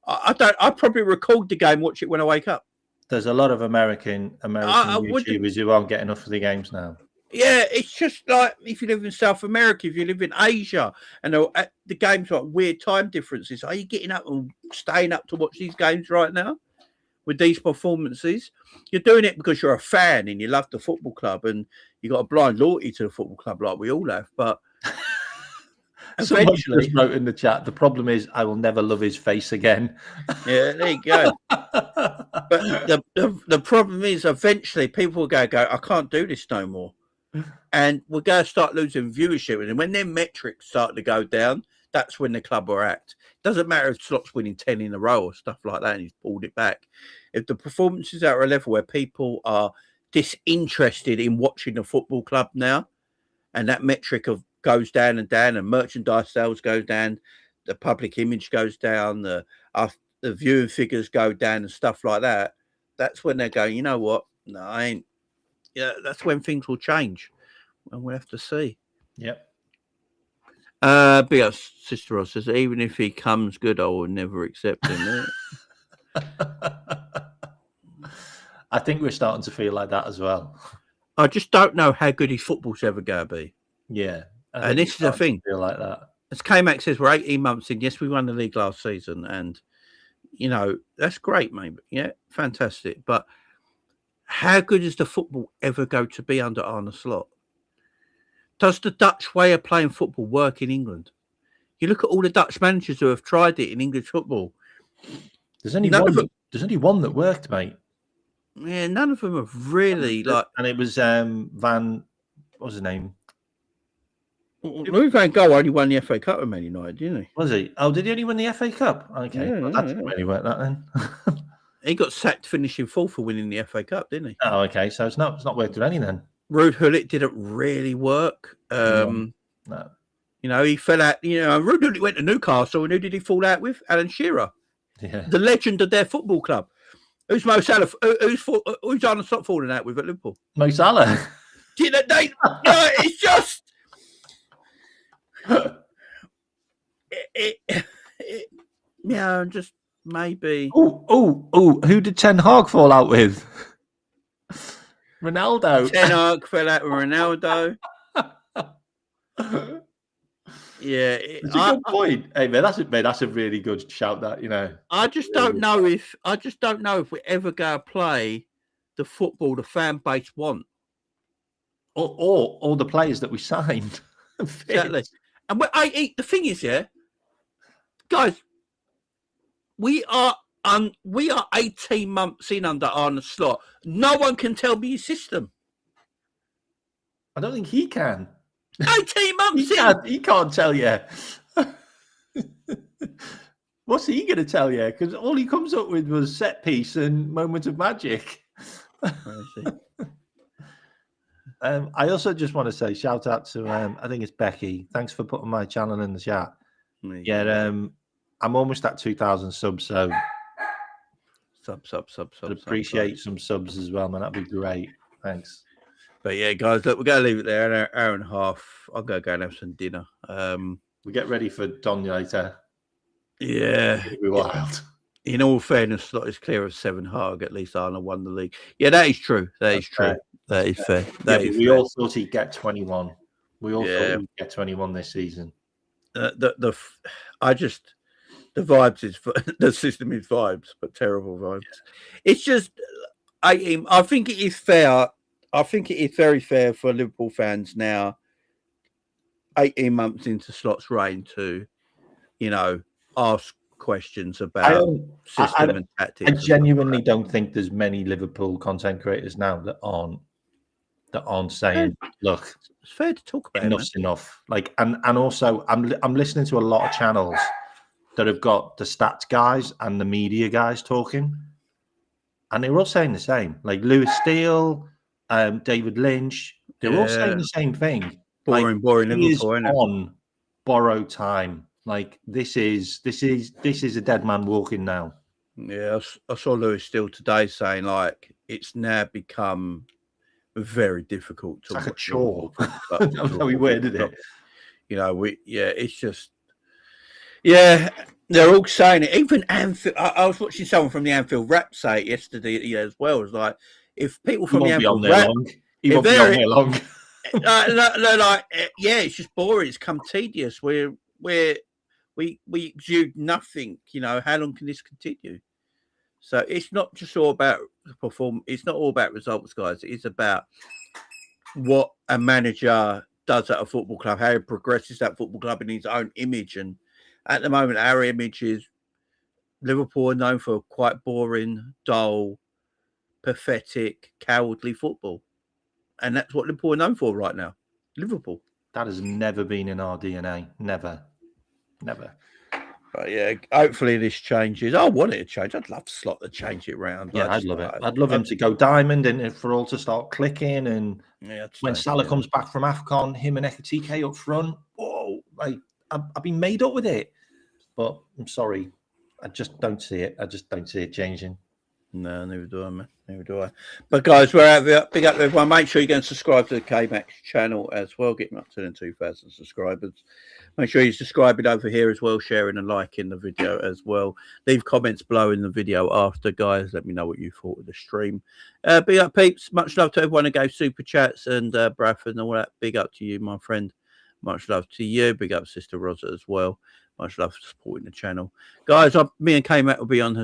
I'd probably record the game, watch it when I wake up. There's a lot of American YouTubers who aren't getting enough of the games now. Yeah, it's just like if you live in South America, if you live in Asia, and the games like weird time differences. Are you getting up and staying up to watch these games right now with these performances? You're doing it because you're a fan and you love the football club and you got a blind loyalty to the football club like we all have. But someone just wrote in the chat, the problem is I will never love his face again. Yeah, there you go. But the problem is eventually people will go, I can't do this no more. And we're going to start losing viewership. And when their metrics start to go down, that's when the club will act. Doesn't matter if Slot's winning 10 in a row or stuff like that and he's pulled it back. If the performances are at a level where people are disinterested in watching the football club now, and that metric goes down and merchandise sales goes down, the public image goes down, the viewing figures go down and stuff like that, that's when they're going, you know what? No, I ain't. Yeah, that's when things will change, and we'll have to see. Yep. But Sister Ross says, even if he comes good, I will never accept him. I think we're starting to feel like that as well. I just don't know how good his football's ever going to be. Yeah. And this is the thing. Feel like that. As K-Max says, we're 18 months in. Yes, we won the league last season, and, you know, that's great, maybe. Yeah, fantastic. But how good is the football ever going to be under Arne Slot? Does the Dutch way of playing football work in England? You look at all the Dutch managers who have tried it in English football. There's only one that worked, mate. Yeah, none of them have really and it was Van. What was his name? Louis Van Gaal only won the FA Cup with Man United, didn't he? Was he? Oh, did he only win the FA Cup? Okay, Yeah, that didn't really work that then. He got sacked finishing fourth for winning the FA Cup, didn't he? Oh, okay. So it's not worked with any then. Ruud Gullit didn't really work. No. You know, he fell out. You know, Ruud Gullit went to Newcastle, and who did he fall out with? Alan Shearer, Yeah. the legend of their football club. Who's Mo Salah? Who's Arne Slot falling out with at Liverpool? Mo Salah. You know, it's just. Yeah, just maybe. Oh! Who did Ten Hag fall out with? Ronaldo. Ten Hag fell out with Ronaldo. Yeah, it's a good point. Hey man, that's a really good shout. That, you know, I just don't know if we ever go to play the football the fan base want, or the players that we signed. Exactly. And the thing is, yeah, guys, we are 18 months in under Arne Slot. No one can tell me his system. I don't think he can. 18 months in. He can't tell you. What's he going to tell you? Because all he comes up with was set piece and moment of magic. I also just want to say shout out to I think it's Becky. Thanks for putting my channel in the chat. Yeah, I'm almost at 2,000 subs, so I'd appreciate some subs as well, man. That'd be great. Thanks. But yeah, guys, look, we're going to leave it there, an hour and a half. I'll go and have some dinner. We get ready for Don later. Yeah. It'll be wild. In all fairness, Slot is clear of 7 Hag. At least Arne won the league. Yeah, that is true. That is true. That is fair. We all thought he'd get 21. We all thought he'd get 21 this season. The vibes is the system is vibes, but terrible vibes. It's just I think it is fair. I think it is very fair for Liverpool fans now, 18 months into Slot's reign, to, you know, ask questions about system and tactics. I genuinely don't think there's many Liverpool content creators now that aren't saying, look, it's fair to talk about. Enough's enough. Like, and also I'm listening to a lot of channels that have got the stats guys and the media guys talking, and they're all saying the same. Like Lewis Steele, David Lynch, they're all saying the same thing. Boring he is Liverpool, isn't it? on borrowed time. Like this is a dead man walking now. Yeah, I saw Lewis Steele today saying like it's now become very difficult to It's like a watch chore. Liverpool That's how he worded it. You know, it's just, yeah, they're all saying it. Even Anfield, I was watching someone from the Anfield Rap say it yesterday as well. It was like, if people from the Anfield Rap, he won't be on there long. Yeah, it's just boring. It's come tedious. We exude nothing. You know, how long can this continue? So it's not just all about It's not all about results, guys. It's about what a manager does at a football club, how he progresses that football club in his own image. And at the moment, our image is Liverpool are known for quite boring, dull, pathetic, cowardly football. And that's what Liverpool are known for right now. Liverpool. That has never been in our DNA. Never. But yeah, hopefully this changes. I want it to change. I'd love Slot to change it round. Yeah, I'd love it. I'd love him to go diamond and for all to start clicking. And when Salah comes back from AFCON, him and Ekatike up front. Oh, like I've been made up with it. But I'm sorry, I just don't see it. I just don't see it changing. No, neither do I, man. Neither do I. But guys, we're out there. Big up everyone. Make sure you go and subscribe to the K-Max channel as well. Get me up to 2,000 subscribers. Make sure you're subscribing over here as well, sharing and liking the video as well. Leave comments below in the video after, guys. Let me know what you thought of the stream. Big up, peeps. Much love to everyone who gave super chats and Bradford and all that. Big up to you, my friend. Much love to you. Big up, Sister Rosa as well. Much love for supporting the channel. Guys, me and K-Mac will be on her